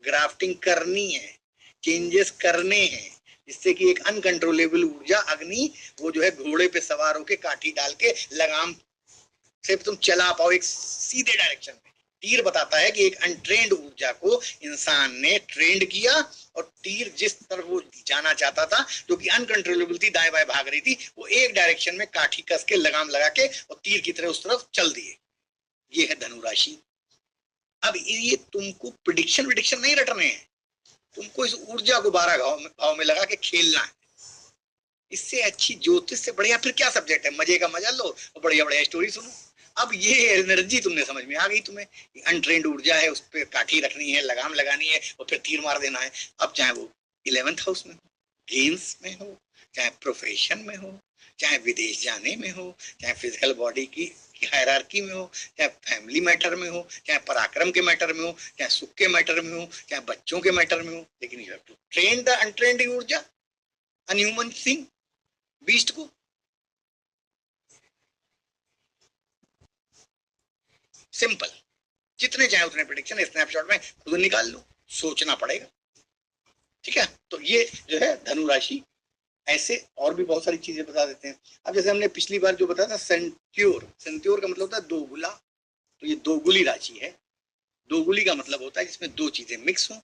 ग्राफ्टिंग करनी है, चेंजेस करने हैं, जिससे कि एक अनकंट्रोलेबल ऊर्जा अग्नि, वो जो है घोड़े पे सवार होके काठी डाल के लगाम से तुम चला पाओ एक सीधे डायरेक्शन में। तीर बताता है कि एक अनट्रेंड ऊर्जा को इंसान ने ट्रेंड किया, और तीर जिस तरफ वो जाना चाहता था, जो कि अनकंट्रोलेबल थी, दाएं बाएं भाग रही थी, वो एक डायरेक्शन में काठी कस के लगाम लगा के और तीर की तरह उस तरफ चल दिए। ये है धनु राशि। अब ये तुमको प्रिडिक्शन नहीं रटने हैं, तुमको इस ऊर्जा को 12 भाव में लगा के खेलना है। इससे अच्छी ज्योतिष से बढ़िया फिर क्या सब्जेक्ट है? मजे का मजा लो और बढ़िया बढ़िया स्टोरी सुनो। अब ये एनर्जी तुमने समझ में आ गई, तुम्हें अनट्रेंड ऊर्जा है, उस पर काठी रखनी है, लगाम लगानी है और फिर तीर मार देना है। अब चाहे वो 11th हाउस में हो, गेम्स में हो, चाहे प्रोफेशन में हो, चाहे विदेश जाने में हो, चाहे फिजिकल बॉडी की हायरार्की में हो, चाहे फैमिली मैटर में हो, चाहे पराक्रम के मैटर में हो, चाहे सुख के मैटर में हो, चाहे बच्चों के मैटर में हो, लेकिन you have to train the untrained ऊर्जा, अनह्यूमन थिंग, बीस्ट को। सिंपल, जितने चाहे उतने प्रेडिक्शन स्नैपशॉट में खुद निकाल लो, सोचना पड़ेगा। ठीक है, तो ये जो है धनु राशि, ऐसे और भी बहुत सारी चीजें बता देते हैं। अब जैसे हमने पिछली बार जो बताया था सेंट्योर, सेंट्योर का मतलब होता है दोगुला, तो ये दोगुली राशि है। दोगुली का मतलब होता है जिसमें दो चीजें मिक्स हो,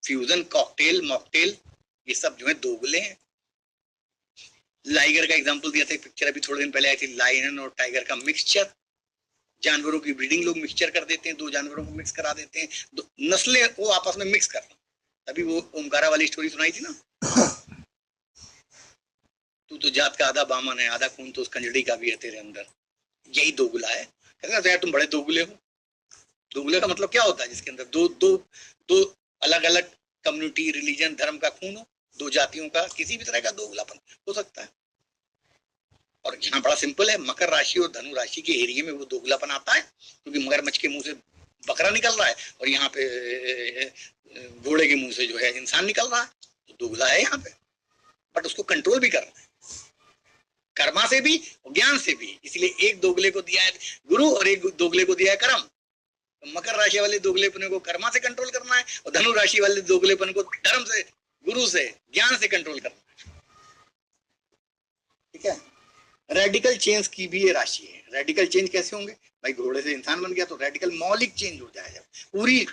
फ्यूजन, कॉकटेल, मॉकटेल, ये सब जो है दोगुले हैं। लाइगर का एग्जांपल दिया था, पिक्चर अभी थोड़े दिन पहले आई थी, लायन और टाइगर का मिक्सचर। जानवरों की ब्रीडिंग लोग मिक्सचर कर देते हैं, दो जानवरों को मिक्स करा देते हैं, दो नस्लें वो आपस में मिक्स करना। अभी वो ओमकारा वाली स्टोरी सुनाई थी ना, तू तो जात का आधा बामन है, आधा खून तो उस कंजड़ी का भी है तेरे अंदर, यही दोगुला है। कहते हैं तुम बड़े दोगुले हो। दोगुले का मतलब क्या होता है, जिसके अंदर दो दो दो अलग अलग कम्युनिटी, रिलीजन, धर्म का खून हो, दो जातियों का किसी भी तरह का दोगुलापन हो सकता है। और यहाँ बड़ा सिंपल है, मकर राशि और धनु राशि के एरिया में वो दोगुलापन आता है, क्योंकि मगरमच्छ के मुंह से बकरा निकल रहा है और यहाँ पे घोड़े के मुंह से जो है इंसान निकल रहा है, तो दोगुला है यहाँ पे, बट उसको कंट्रोल भी करना है, कर्मा से भी और ज्ञान से भी। इसलिए एक दोगले को दिया है गुरु और एक दोगले को दिया है कर्म। तो मकर राशि वाले दोगलेपन को कर्मा से कंट्रोल करना है और धनु राशि वाले दोगलेपन को धर्म से, गुरु से, ज्ञान से कंट्रोल करना है। ठीक है, रेडिकल चेंज की भी ये राशि है। रेडिकल चेंज कैसे होंगे भाई, घोड़े से इंसान बन गया तो रेडिकल मौलिक चेंज हो जाए, जब पूरी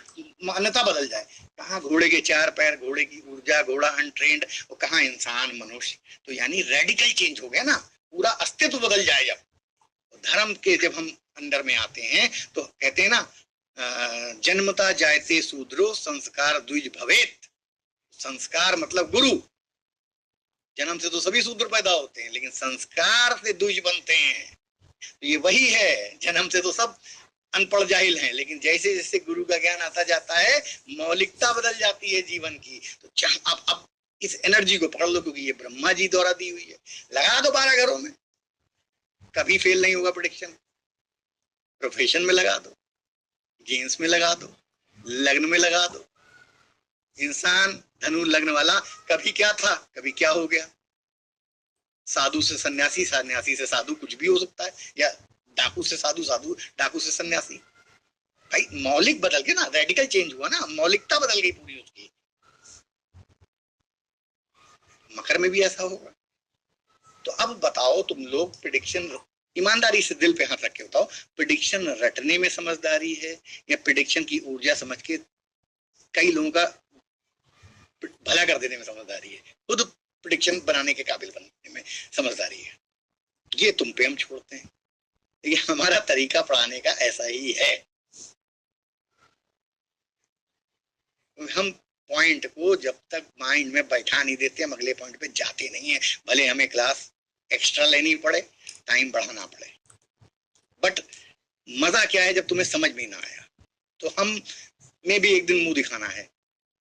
मान्यता बदल जाए। कहाँ घोड़े के चार पैर, घोड़े की ऊर्जा, घोड़ा अनट्रेंड, और कहाँ इंसान मनुष्य, तो यानी रेडिकल चेंज हो गया ना, पूरा अस्तित्व बदल जाए। जब धर्म के जब हम अंदर में आते हैं तो कहते हैं ना, जन्मता जायते शूद्रो संस्कार द्विज भवेत। संस्कार मतलब गुरु, जन्म से तो सभी शूद्र पैदा होते हैं, लेकिन संस्कार से द्विज बनते हैं। तो ये वही है, जन्म से तो सब अनपढ़ जाहिल हैं, लेकिन जैसे जैसे गुरु का ज्ञान आता जाता है, मौलिकता बदल जाती है जीवन की। तो अब इस एनर्जी को पकड़ लो, क्योंकि ये ब्रह्मा जी द्वारा दी हुई है। लगा दो 12 घरों में, कभी फेल नहीं होगा प्रेडिक्शन। प्रोफेशन में लगा दो, गेम्स में लगा दो, लग्न में लगा दो। इंसान धनु लग्न वाला कभी क्या था, कभी क्या हो गया। साधु से सन्यासी, सन्यासी से साधु, कुछ भी हो सकता है, या डाकू से साधु, साधु डाकू से सन्यासी। भाई मौलिक बदल गया ना, रेडिकल चेंज हुआ ना, मौलिकता बदल गई पूरी उसकी। मकर में भी ऐसा होगा। तो अब बताओ तुम लोग, प्रेडिक्शन ईमानदारी से दिल पे हाथ रख के बताओ, प्रेडिक्शन रटने में समझदारी है या प्रेडिक्शन की ऊर्जा समझ के कई लोगों का भला कर देने में समझदारी है, खुद प्रेडिक्शन बनाने के काबिल बनने में समझदारी है? ये तुम पे हम छोड़ते हैं, लेकिन हमारा तरीका पढ़ाने का ऐसा ही है। हम पॉइंट को जब तक माइंड में बैठा नहीं देते, हम अगले पॉइंट पे जाते नहीं है, भले हमें क्लास एक्स्ट्रा लेनी पड़े, टाइम बढ़ाना पड़े। बट मजा क्या है, जब तुम्हें समझ में ना आया तो हम में भी एक दिन मुंह दिखाना है।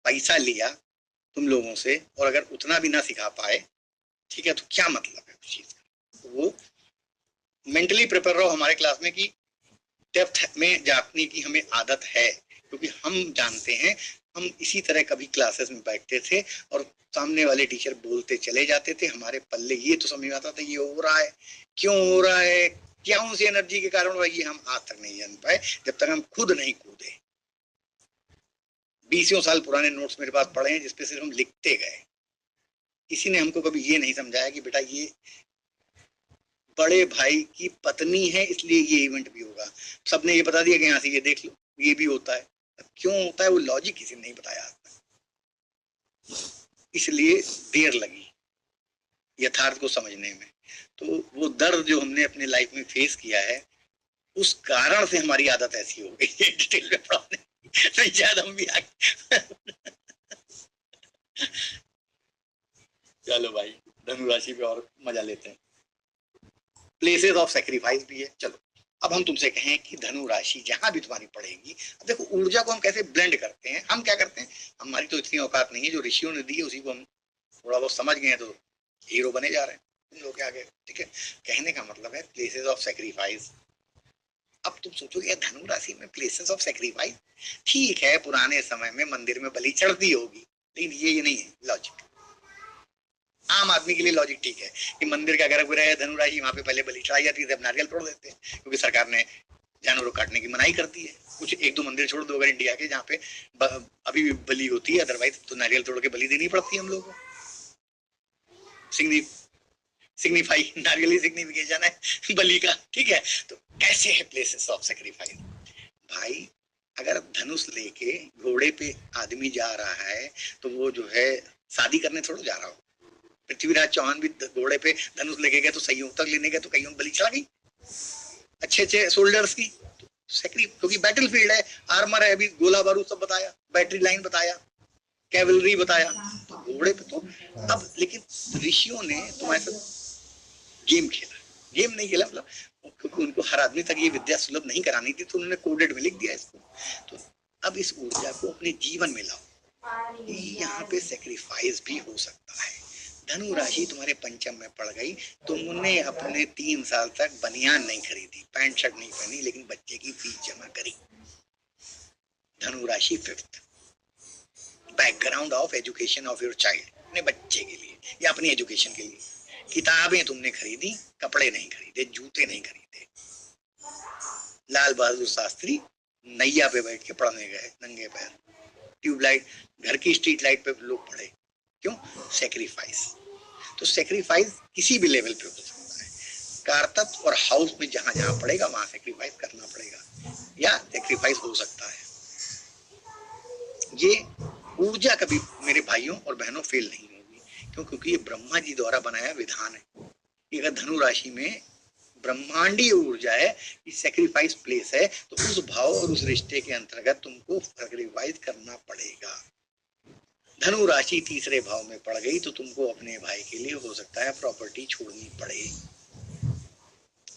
पैसा लिया तुम लोगों से और अगर उतना भी ना सिखा पाए, ठीक है, तो क्या मतलब है उस चीज का? तो वो मेंटली प्रिपेयर रहो हमारे क्लास में कि डेप्थ में जाने की हमें आदत है, क्योंकि हम जानते हैं, हम इसी तरह कभी क्लासेस में बैठते थे और सामने वाले टीचर बोलते चले जाते थे, हमारे पल्ले ये तो समझ में आता था ये हो रहा है, क्यों हो रहा है, क्या उसी एनर्जी के कारण हो रहा है, ये हम आज तक नहीं जान पाए जब तक हम खुद नहीं कूदे। 20 साल पुराने नोट्स मेरे पास पड़े हैं जिसपे सिर्फ हम लिखते गए। किसी ने हमको कभी ये नहीं समझाया कि बेटा ये बड़े भाई की पत्नी है इसलिए ये इवेंट भी होगा। सबने ये बता दिया कि यहाँ से ये देख लो ये भी होता है। क्यों होता है वो लॉजिक किसी ने नहीं बताया, इसलिए देर लगी यथार्थ को समझने में। तो वो दर्द जो हमने अपने लाइफ में फेस किया है, उस कारण से हमारी आदत ऐसी हो गई है डिटेल में पढ़ाने नहीं, शायद हम भी आगे चलो भाई धनु राशि पे और मजा लेते हैं। प्लेसेस ऑफ सैक्रिफाइस भी है। चलो अब हम तुमसे कहें कि धनु राशि जहां भी तुम्हारी पड़ेगी, अब देखो ऊर्जा को हम कैसे ब्लेंड करते हैं, हम क्या करते हैं, हमारी तो इतनी औकात नहीं है, जो ऋषियों ने दी है उसी को हम थोड़ा बहुत समझ गए हैं तो हीरो बने जा रहे हैं तुम लोग के आगे। ठीक है, कहने का मतलब है प्लेसेस ऑफ सेक्रीफाइस। अब तुम सोचोगे यार धनु राशि में प्लेसेस ऑफ सेक्रीफाइस, ठीक है पुराने समय में मंदिर में बलि चढ़ती होगी, लेकिन ये नहीं है लॉजिक। आम आदमी के लिए लॉजिक ठीक है कि मंदिर का गर्भगृह है धनु राशि, वहां पे पहले बलि चढ़ाई जाती है, नारियल तोड़ देते हैं, क्योंकि सरकार ने जानवरों काटने की मनाही कर दी है। कुछ एक दो मंदिर छोड़ दो अगर इंडिया के जहाँ पे अभी भी बलि होती है, अदरवाइज तो नारियल तोड़ के बलि देनी पड़ती है हम लोगों को। सिग्निफाई नारियल ही सिग्निफिकेशन है बलि का। ठीक है, तो कैसे है प्लेसेस ऑफ सेक्रीफाइस भाई। अगर धनुष लेके घोड़े पे आदमी जा रहा है तो वो जो है शादी करने थोड़ा जा रहा हो। पृथ्वीराज चौहान भी घोड़े पे धनुष लेके गए तो संयोग तक लेने गए तो कईयों बलि चढ़ा गई अच्छे सोल्जर्स की। क्योंकि बैटल फील्ड है, आर्मर है, अभी गोला बारूद सब बताया, बैटरी लाइन बताया, कैवलरी बताया, तो घोड़े पे तो अब। लेकिन ऋषियों ने तुम्हारे साथ गेम खेला, गेम नहीं खेला मतलब, क्योंकि उनको हर आदमी तक ये विद्या सुलभ नहीं करानी थी तो उन्होंने कोडेड में लिख दिया इसको। तो अब इस ऊर्जा को अपने जीवन में लाओ, यहाँ पे सेक्रीफाइस भी हो सकता है। धनु राशि तुम्हारे पंचम में पड़ गई, तुमने अपने 3 साल तक बनियान नहीं खरीदी, पैंट शर्ट नहीं पहनी, लेकिन बच्चे की फीस जमा करी। धनु राशि 5th, background of education of your child, अपने बच्चे के लिए या अपनी एजुकेशन के लिए किताबें तुमने खरीदी, कपड़े नहीं खरीदे, जूते नहीं खरीदे। लाल बहादुर शास्त्री नैया पे बैठ के पढ़ने गए नंगे पैर, ट्यूबलाइट, घर की स्ट्रीट लाइट पे लोग पढ़े, क्यों? सेक्रीफाइस। तो सेक्रीफाइस किसी भी लेवल पे हो सकता है, कारतत्व और हाउस में जहां जहां पड़ेगा वहां सेक्रीफाइस करना पड़ेगा या सेक्रीफाइस हो सकता है। ये ऊर्जा कभी मेरे भाइयों और बहनों फेल नहीं होगी, क्योंकि ये ब्रह्मा जी द्वारा बनाया विधान है। अगर धनु राशि में ब्रह्मांडीय ऊर्जा है कि सेक्रीफाइस प्लेस है, तो उस भाव और उस रिश्ते के अंतर्गत तुमको सेक्रीफाइस करना पड़ेगा। धनु राशि 3रे भाव में पड़ गई तो तुमको अपने भाई के लिए हो सकता है प्रॉपर्टी छोड़नी पड़े।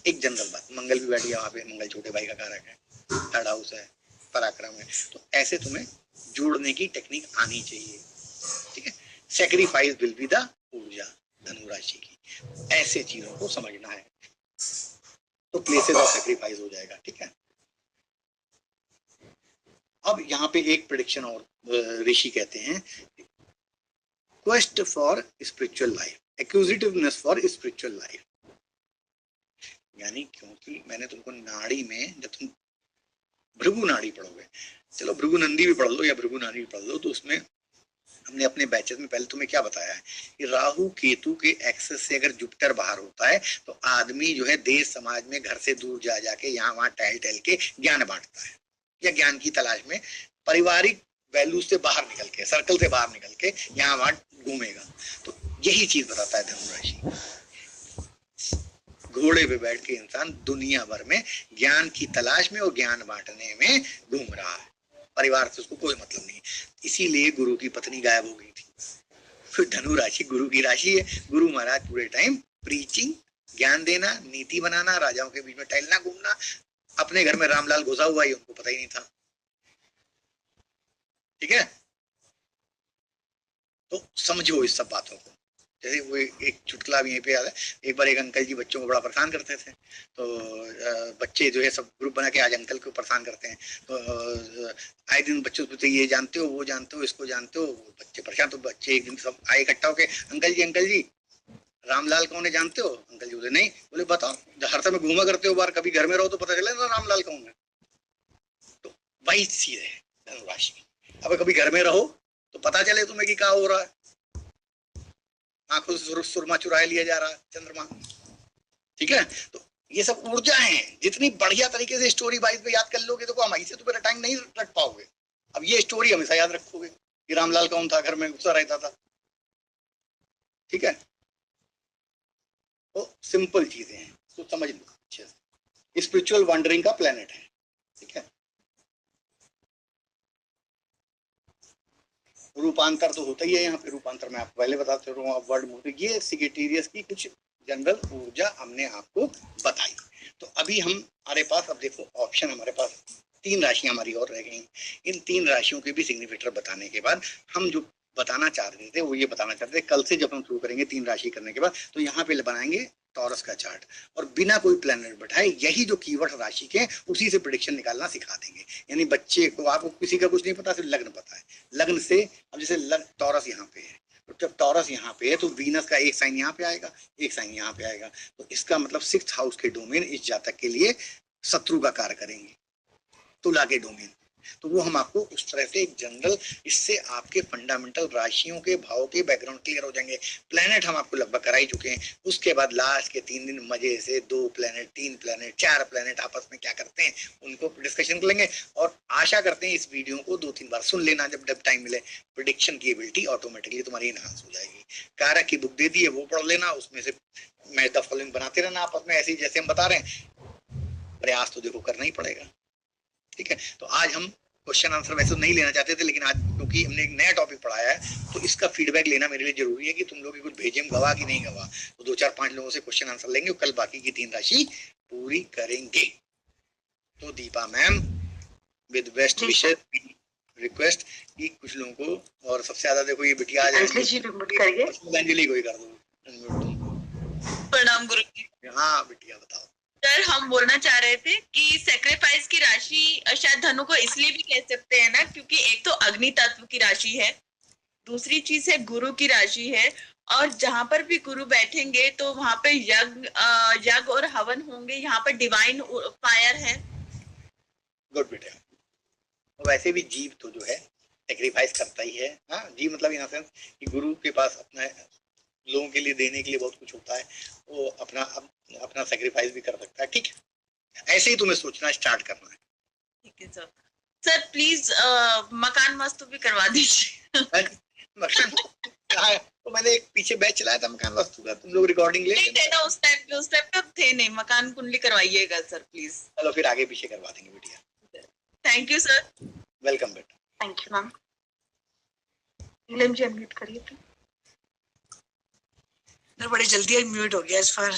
एक जनरल बात, मंगल भी बैठ गया वहां पे, मंगल छोटे भाई का कारक है, 3rd हाउस है, पराक्रम है, तो ऐसे तुम्हें जोड़ने की टेक्निक आनी चाहिए। ठीक है, सेक्रीफाइस विल बी द ऊर्जा धनु राशि की, ऐसे चीजों को समझना है तो प्लेसेस ऑफ सेक्रीफाइस हो जाएगा। ठीक है, अब यहाँ पे एक प्रेडिक्शन और ऋषि कहते हैं, quest for spiritual life, acquisitiveness for spiritual life. यानी क्योंकि मैंने तुमको नाड़ी में, जब तुम भृगु नाड़ी पढ़ोगे, चलो भृगु नंदी भी पढ़ लो या भृगु नाड़ी भी पढ़ लो, तो उसमें हमने अपने बैचेस में पहले तुम्हें क्या बताया है कि राहु केतु के एक्सेस से अगर जुपिटर बाहर होता है तो आदमी जो है देश समाज में घर से दूर जा जाके यहाँ वहां टहल टहल के ज्ञान बांटता है या ज्ञान की तलाश में पारिवारिक वैल्यू से बाहर निकल के, सर्कल से बाहर निकल के यहाँ वहां घूमेगा। तो यही चीज बताता है धनु राशि। घोड़े पे बैठ के इंसान दुनिया भर में ज्ञान की तलाश में और ज्ञान बांटने में घूम रहा है, परिवार से उसको कोई मतलब नहीं। इसीलिए गुरु की पत्नी गायब हो गई थी। फिर धनु राशि गुरु की राशि है, गुरु महाराज पूरे टाइम प्रीचिंग, ज्ञान देना, नीति बनाना, राजाओं के बीच में टहलना घूमना। अपने घर में रामलाल घुसा हुआ ही उनको पता ही नहीं था। ठीक है, तो समझो इस सब बातों को। जैसे वो एक चुटकुला भी यहीं पे याद है, एक बार एक अंकल जी बच्चों को बड़ा परेशान करते थे, तो बच्चे जो है सब ग्रुप बना के आज अंकल को परेशान करते हैं, तो आए दिन बच्चों से पूछते ये जानते हो, वो जानते हो, इसको जानते हो, बच्चे परेशान। तो बच्चे एक दिन सब आए इकट्ठा होके, अंकल जी रामलाल कौन है जानते हो? अंकल जी बोले नहीं। बोले बताओ, हर समय घूमा करते हो बार, कभी घर में रहो तो पता चले ना रामलाल कौन है। तो वही चीज है धनु राशि। अब कभी घर में रहो तो पता चले तुम्हें कि क्या हो रहा है, आंखों से सुरमा चुरा लिया जा रहा है चंद्रमा। ठीक है, तो ये सब ऊर्जा है। जितनी बढ़िया तरीके से स्टोरी वाइज में याद कर लोगे तो हम ऐसे तो मेरा टाइम नहीं रख पाओगे। अब ये स्टोरी हमेशा याद रखोगे कि रामलाल कौन था, घर में घुसा रहता था। ठीक है, तो सिंपल चीजें हैं, तो समझ लो अच्छे से। स्पिरिचुअल वंडरिंग का प्लेनेट है। ठीक है, रूपांतर तो होता ही है यहाँ पे। रूपांतर मैं आपको पहले बताते रहा हूँ, वर्ड मूव। ये सिगिटेरियस की कुछ जनरल ऊर्जा हमने आपको बताई। तो अभी हम हमारे पास अब देखो ऑप्शन, हमारे पास 3 राशियां हमारी और रह गई। इन 3 राशियों के भी सिग्निफिकेटर बताने के बाद हम जो बताना चाह रहे थे वो ये बताना चाहते थे, कल से जब हम शुरू करेंगे 3 राशि करने के बाद, तो यहाँ पे बनाएंगे टॉरस का चार्ट और बिना कोई प्लैनेट बैठाए यही जो कीवर्ड राशि के उसी से प्रेडिक्शन निकालना सिखा देंगे। यानी बच्चे को, आपको किसी का कुछ नहीं पता, सिर्फ लग्न पता है। लग्न से अब जैसे टॉरस यहाँ पे है, तो जब टॉरस यहाँ पे है तो वीनस का एक साइन यहाँ पे आएगा, एक साइन यहाँ पे आएगा, तो इसका मतलब 6th हाउस के डोमेन इस जातक के लिए शत्रु का कार्य करेंगे, तुला के डोमेन। तो वो हम आपको उस तरह से एक जनरल, इससे आपके फंडामेंटल राशियों के भाव के बैकग्राउंड क्लियर हो जाएंगे। प्लेनेट हम आपको लगभग करा ही चुके हैं। उसके बाद लास्ट के 3 दिन मजे से 2 प्लेनेट, 3 प्लेनेट, 4 प्लेनेट आपस में क्या करते हैं उनको डिस्कशन कर लेंगे। और आशा करते हैं इस वीडियो को 2-3 बार सुन लेना जब जब टाइम मिले। प्रेडिक्शन की एबिलिटी ऑटोमेटिकली तुम्हारी इनहांस हो जाएगी। कारक की बुक दे दी है, वो पढ़ लेना, उसमें से मैच द फॉलोइंग बनाते रहना आपस में, ऐसे जैसे हम बता रहे हैं। प्रयास तो देखो करना ही पड़ेगा, ठीक है। तो आज हम क्वेश्चन आंसर वैसे तो नहीं लेना चाहते थे, लेकिन आज क्योंकि हमने एक नया टॉपिक पढ़ाया है तो इसका फीडबैक लेना मेरे लिए जरूरी है कि तुम लोग कुछ भेजे हम गवा कि नहीं गवा। तो 2-4-5 लोगों से क्वेश्चन आंसर लेंगे, कल बाकी की 3 राशि पूरी करेंगे। तो Deepa ma'am with best wishes request कि कुछ लोगों को, और सबसे ज्यादा देखो ये बिटिया आ जाए, अंजलि को ही कर दो। प्रणाम गुरु जी। हाँ बिटिया बताओ। सर हम बोलना चाह रहे थे कि सेक्रीफाइस की राशि शायद धनु को इसलिए भी कह सकते हैं ना, क्योंकि एक तो अग्नि तत्व की राशि है, दूसरी चीज है गुरु की राशि है, और जहां पर भी गुरु बैठेंगे तो वहां पे यज्ञ और हवन होंगे, यहाँ पर डिवाइन फायर है। गुड बेटा। वैसे भी जीव तो जो है सेक्रीफाइस करता ही है। हाँ, जीव मतलब इन सेंस कि गुरु के पास अपना लोगों के लिए देने के लिए बहुत कुछ होता है, वो अपना सेक्रीफाइस भी कर सकता है, ठीक है। ऐसे ही तुम्हें सोचना स्टार्ट करना है, ठीक है सर। सर प्लीज मकान वास्तु भी करवा दीजिए। मकान तो मैंने एक पीछे बैच चलाया था मकान वास्तु का, तुम लोग रिकॉर्डिंग ले लेना। उस टाइम पे थे नहीं, मकान कुंडली करवाइएगा सर प्लीज। चलो फिर आगे पीछे करवा देंगे बेटिया। Thank you sir. वेलकम बेटा। Thank you ma'am. Neelam ji unmute करिए तो। बड़ी जल्दी म्यूट हो गया इस पर।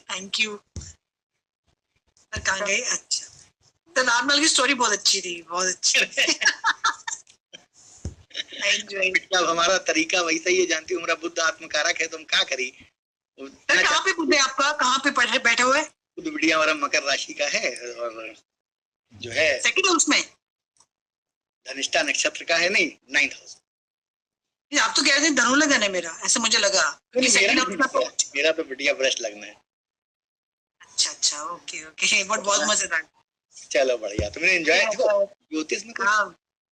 Thank you. कहाँ गए? अच्छा, तो नॉर्मल की स्टोरी बहुत अच्छी थी, बहुत अच्छी। अब हमारा तरीका वैसा ही है, जानती हूँ, हमारा बुद्ध आत्मकारक है, तुम क्या करी। कहाँ पे बुद्ध है आपका? कहाँ पे बैठे हुए? बुद्ध बिटिया हमारा मकर राशि का है और जो है सेकंड हाउस में, धनिष्ठा नक्षत्र का है। नहीं, 9th हाउस। आप तो कह रहे थे धनु लगन है मेरा, ऐसे मुझे लगा। मेरा तो बिटिया वृष लगन है। अच्छा, ओके ओके, बहुत मजेदार। चलो बढ़िया, तुमने एंजॉय। ज्योतिष में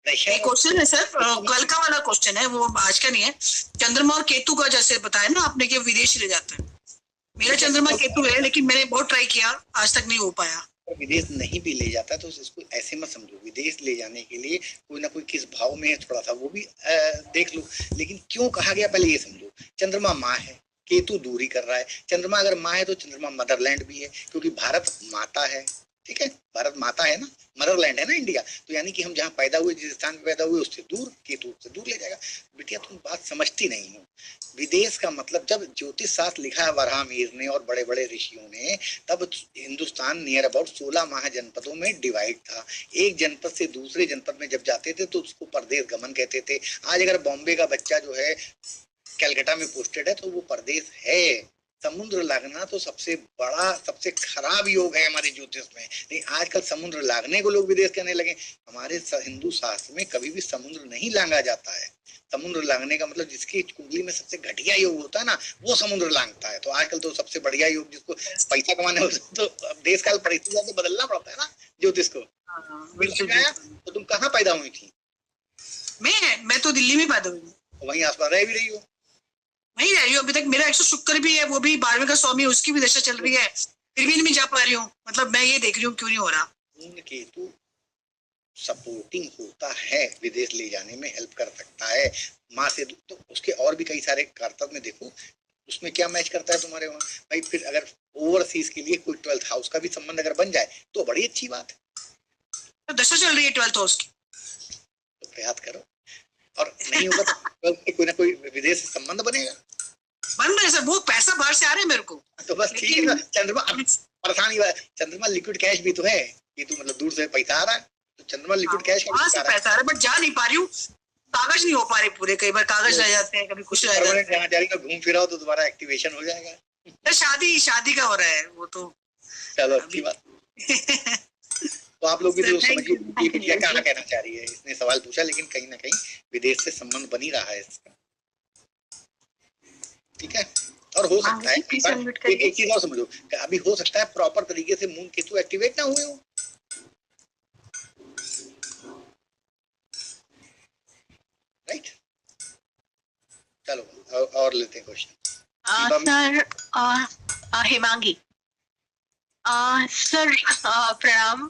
एक क्वेश्चन है सर, कल का वाला क्वेश्चन है, वो आज का नहीं है। चंद्रमा और केतु का जैसे बताया ना आपने कि विदेश ले जाता है, मेरा चंद्रमा केतु है, लेकिन मैंने बहुत ट्राई किया, आज तक नहीं हो पाया। विदेश नहीं भी ले जाता तो इसको ऐसे मत समझो, विदेश ले जाने के लिए कोई ना कोई किस भाव में है, थोड़ा सा वो भी देख लो। लेकिन क्यों कहा गया पहले ये समझो। चंद्रमा माँ है, केतु दूरी कर रहा है। चंद्रमा अगर माँ है तो चंद्रमा मदरलैंड भी है, क्योंकि भारत माता है, ठीक है। भारत माता है ना, मदरलैंड है ना इंडिया। तो यानी कि हम जहाँ पैदा हुए, जिस स्थान पे पैदा हुए उससे दूर, केतु से दूर ले जाएगा। बिटिया तुम बात समझती नहीं हो। विदेश का मतलब, जब ज्योतिष शास्त्र लिखा है वराहमिहिर ने और बड़े बड़े ऋषियों ने, तब हिंदुस्तान नियर अबाउट 16 महाजनपदों में डिवाइड था। एक जनपद से दूसरे जनपद में जब जाते थे तो उसको परदेश गमन कहते थे। आज अगर बॉम्बे का बच्चा जो है कलकत्ता में पोस्टेड है तो वो परदेश है। समुद्र लागना तो सबसे बड़ा, सबसे खराब योग है हमारे ज्योतिष में। लेकिन आजकल समुद्र लागने को लोग विदेश कहने लगे। हमारे हिंदू शास्त्र में कभी भी समुद्र नहीं लांगा जाता है। समुद्र लांगने का मतलब जिसकी कुंडली में सबसे घटिया योग होता है ना, वो समुद्र लांगता है। तो आजकल तो सबसे बढ़िया योग जिसको पैसा कमाने हो, तो देश काल परिस्थितियों से बदलना पड़ता है ना ज्योतिष को। तो तुम कहाँ पैदा हुई थी? मैं तो दिल्ली में पैदा हुई हूँ। वहीं आसपास रह भी रही हो? वहीं रह रही हूँ अभी तक। मेरा 100 शुक्र भी है, वो भी 12वें का स्वामी, उसकी भी दशा चल रही है, फिर भी नहीं जा पा रही हूँ। मतलब मैं ये देख रही हूँ क्यों नहीं हो रहा। केतु सपोर्टिंग होता है, विदेश ले जाने में हेल्प कर सकता है माँ से। तो उसके और भी कई सारे कर्तव्य में देखो, उसमें क्या मैच करता है तुम्हारे वहाँ भाई। फिर अगर ओवरसीज के लिए कोई 12th हाउस का भी संबंध अगर बन जाए तो बड़ी अच्छी बात है। तो दशा चल रही है 12th हाउस की, तो प्रयास करो, और नहीं होगा तो कोई ना कोई विदेश से संबंध बनेगा। बन रहे सर, वो पैसा बाहर से आ रहे हैं मेरे को। तो बस ठीक है ना। चंद्रमा परेशानी चंद्रमा लिक्विड कैश भी तो है, ये तो मतलब दूर से पैसा आ रहा है, तो चंद्रमा लिक्विड कैश वहां से पैसा आ रहा है, बट जा नहीं पा रही हूँ, कागज नहीं हो पा रहे पूरे, कई बार कागज रह जाते हैं, कभी कुछ रह जाते हैं। जहाँ जा रही घूम फिराओ तो दोबारा एक्टिवेशन हो जाएगा। तो शादी का हो रहा है वो तो। चलो अच्छी बात। तो आप लोग भी तो समझिए बिटिया क्या कहना चाह रही है, इसने सवाल पूछा, लेकिन कहीं ना कहीं विदेश से संबंध बनी रहा है इसका, ठीक है। और हो सकता है एक चीज और समझो, अभी हो सकता है प्रॉपर तरीके से मून केतु एक्टिवेट ना हुए हो, राइट। चलो और लेते हैं क्वेश्चन। सर हेमांगी सर प्रणाम।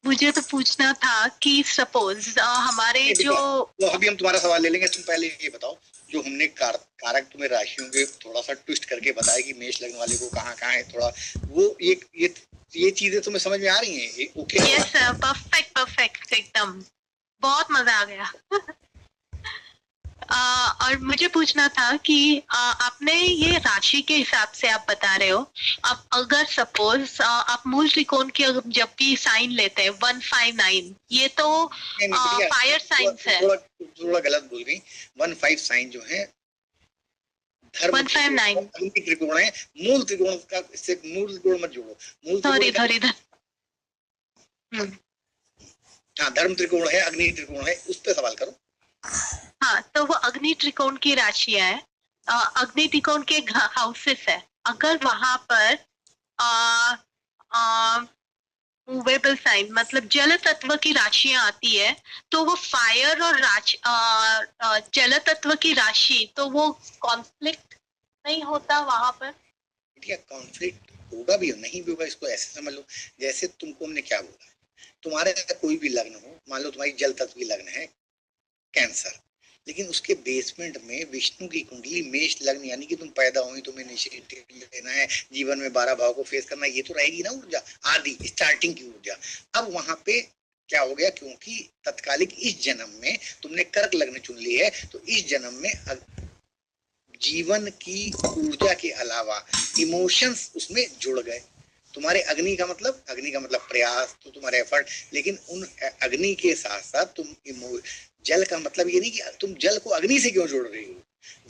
मुझे तो पूछना था कि सपोज हमारे जो तो अभी हम तुम्हारा सवाल ले लेंगे, तुम पहले ये बताओ जो हमने कारक तुम्हें राशियों के थोड़ा सा ट्विस्ट करके बताया कि मेष लग्न वाले को कहाँ कहाँ है, थोड़ा वो ये चीजें तुम्हें समझ में आ रही हैं? ओके यस सर, परफेक्ट एकदम, बहुत मजा आ गया। और मुझे पूछना था कि आपने ये राशि के हिसाब से आप बता रहे हो, अब अगर सपोज आप मूल त्रिकोण की जब भी साइन लेते हैं 159, ये तो फायर साइंस है। थोड़ा गलत बोल गई, 15 साइन जो है 159 त्रिकोण है, मूल त्रिकोण का, इससे मूल त्रिकोण मत जोड़ो, मूल हाँ धर्म त्रिकोण है, अग्नि त्रिकोण है, उस पर सवाल करो। हाँ, तो वो अग्नि त्रिकोण की राशियां है, अग्नि त्रिकोण के हाउसेस है, अगर वहां पर मूवेबल साइन मतलब जल तत्व की राशियां आती है, तो वो फायर और जल तत्व की राशि, तो वो कॉन्फ्लिक्ट नहीं होता वहां पर? कॉन्फ्लिक्ट होगा भी और नहीं भी होगा, इसको ऐसे समझ लो जैसे तुमको हमने क्या बोला, तुम्हारे कोई भी लग्न हो, मान लो तुम्हारी जल तत्व की लग्न है कैंसर, लेकिन उसके बेसमेंट में विष्णु की कुंडली मेष लग्न, यानी कि तुम पैदा हुई, तुम्हें इनिशिएटिव लेना है, जीवन में 12 भाव को फेस करना, ये तो रहेगी ना ऊर्जा, आदि स्टार्टिंग की ऊर्जा। अब वहां पे क्या हो गया, क्योंकि तत्कालिक इस जन्म में तुमने कर्क लग्न चुन ली है, तो इस जन्म में जीवन की ऊर्जा के अलावा इमोशंस उसमें जुड़ गए। तुम्हारे अग्नि का मतलब प्रयास, तो तुम्हारे एफर्ट, लेकिन उन अग्नि के साथ साथ तुम जल का मतलब ये नहीं कि तुम जल को अग्नि से क्यों जोड़ रही हो,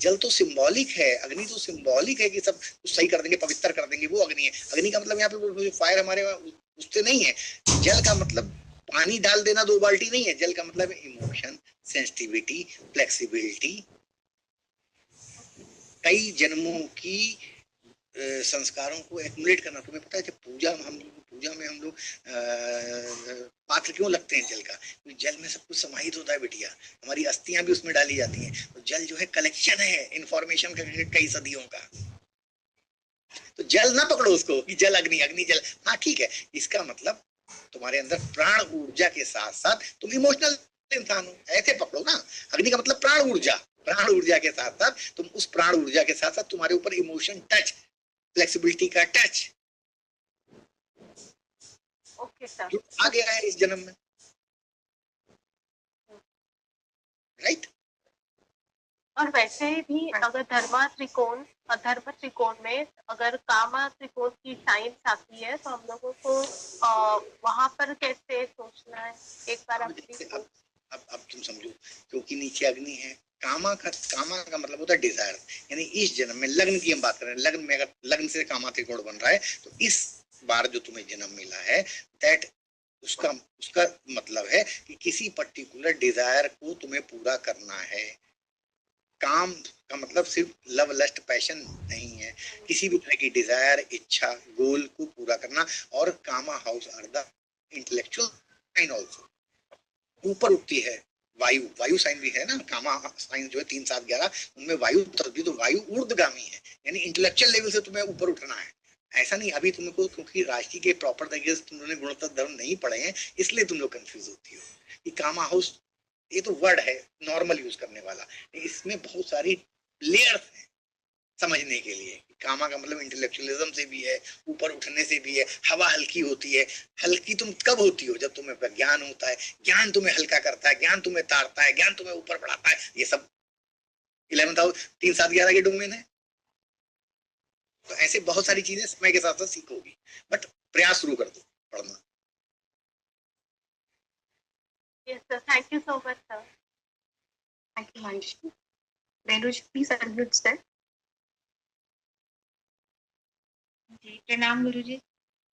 जल तो सिंबॉलिक है, अग्नि तो सिंबॉलिक है कि सब कुछ सही कर देंगे, पवित्र कर देंगे, वो अग्नि है। अग्नि का मतलब यहाँ पे फायर हमारे उससे नहीं है, जल का मतलब पानी डाल देना 2 बाल्टी नहीं है, जल का मतलब इमोशन, सेंसिटिविटी, फ्लेक्सिबिलिटी, कई जन्मों की संस्कारों को एक्युमुलेट करना। तुम्हें पता है जब पूजा में हम लोग पात्र क्यों लगते हैं जल का, क्योंकि जल में सब कुछ समाहित होता है बिटिया, हमारी अस्थियां भी उसमें डाली जाती हैं, तो जल जो है कलेक्शन है इंफॉर्मेशन का कई सदियों का। तो जल ना पकड़ो उसको कि जल अग्नि, अग्नि जल, हाँ ठीक है, इसका मतलब तुम्हारे अंदर प्राण ऊर्जा के साथ साथ तुम इमोशनल इंसान हो, ऐसे पकड़ो ना। अग्नि का मतलब प्राण ऊर्जा, प्राण ऊर्जा के साथ साथ तुम उस प्राण ऊर्जा के साथ साथ तुम्हारे ऊपर इमोशन टच, फ्लेक्सिबिलिटी का टच जो आ गया है इस जन्म में, राइट। और वैसे भी अगर धर्म त्रिकोण में अगर कामा त्रिकोण की साइंस आती है, तो हम लोगों को वहां पर कैसे सोचना है, एक बार अब तुम समझो, क्योंकि नीचे अग्नि है, कामा का मतलब होता है डिजायर, यानी इस जन्म में लग्न की हम बात कर रहे हैं, लग्न में अगर लग्न से कामा त्रिकोण बन रहा है, तो इस बार जो तुम्हें जन्म मिला है दैट उसका मतलब है कि किसी पर्टिकुलर डिजायर को तुम्हें पूरा करना है। काम का मतलब सिर्फ लव लस्ट पैशन नहीं है, किसी भी तरह की डिजायर, इच्छा, गोल को पूरा करना। और kama house are the intellectual sign also, ऊपर उठती है वायु साइन भी है ना, कामा साइन जो है 3, 7, 11 उनमें वायु तत्व, तो वायु ऊर्ध्वगामी है, यानी इंटेलेक्चुअल लेवल से तुम्हें ऊपर उठना है। ऐसा नहीं अभी तुमको, क्योंकि राशि के प्रॉपर तरीके से तुमने गुणोत्तर धर्म नहीं पढ़े हैं, इसलिए तुम लोग कंफ्यूज होती हो कि कामा हाउस ये तो वर्ड है नॉर्मल यूज करने वाला, इसमें बहुत सारी लेयर्स हैं समझने के लिए। कामा का मतलब इंटेलेक्चुअलिज्म से भी है, ऊपर उठने से भी है। हवा हल्की होती है, हल्की तुम कब होती हो, जब तुम्हें ज्ञान होता है, ज्ञान तुम्हें हल्का करता है, ज्ञान तुम्हें तारता है, ज्ञान तुम्हें ऊपर बढ़ाता है। ये सब 11th हाउस 3, 7, 11 के डोमेन है। तो ऐसे बहुत सारी चीजें समय के साथ साथ सीखोगी, बट प्रयास शुरू कर दो पढ़ना। Yes, sir. Thank you so much, sir. Thank you, Manjushri. Renuji, please unmute sir. जी प्रणाम गुरुजी।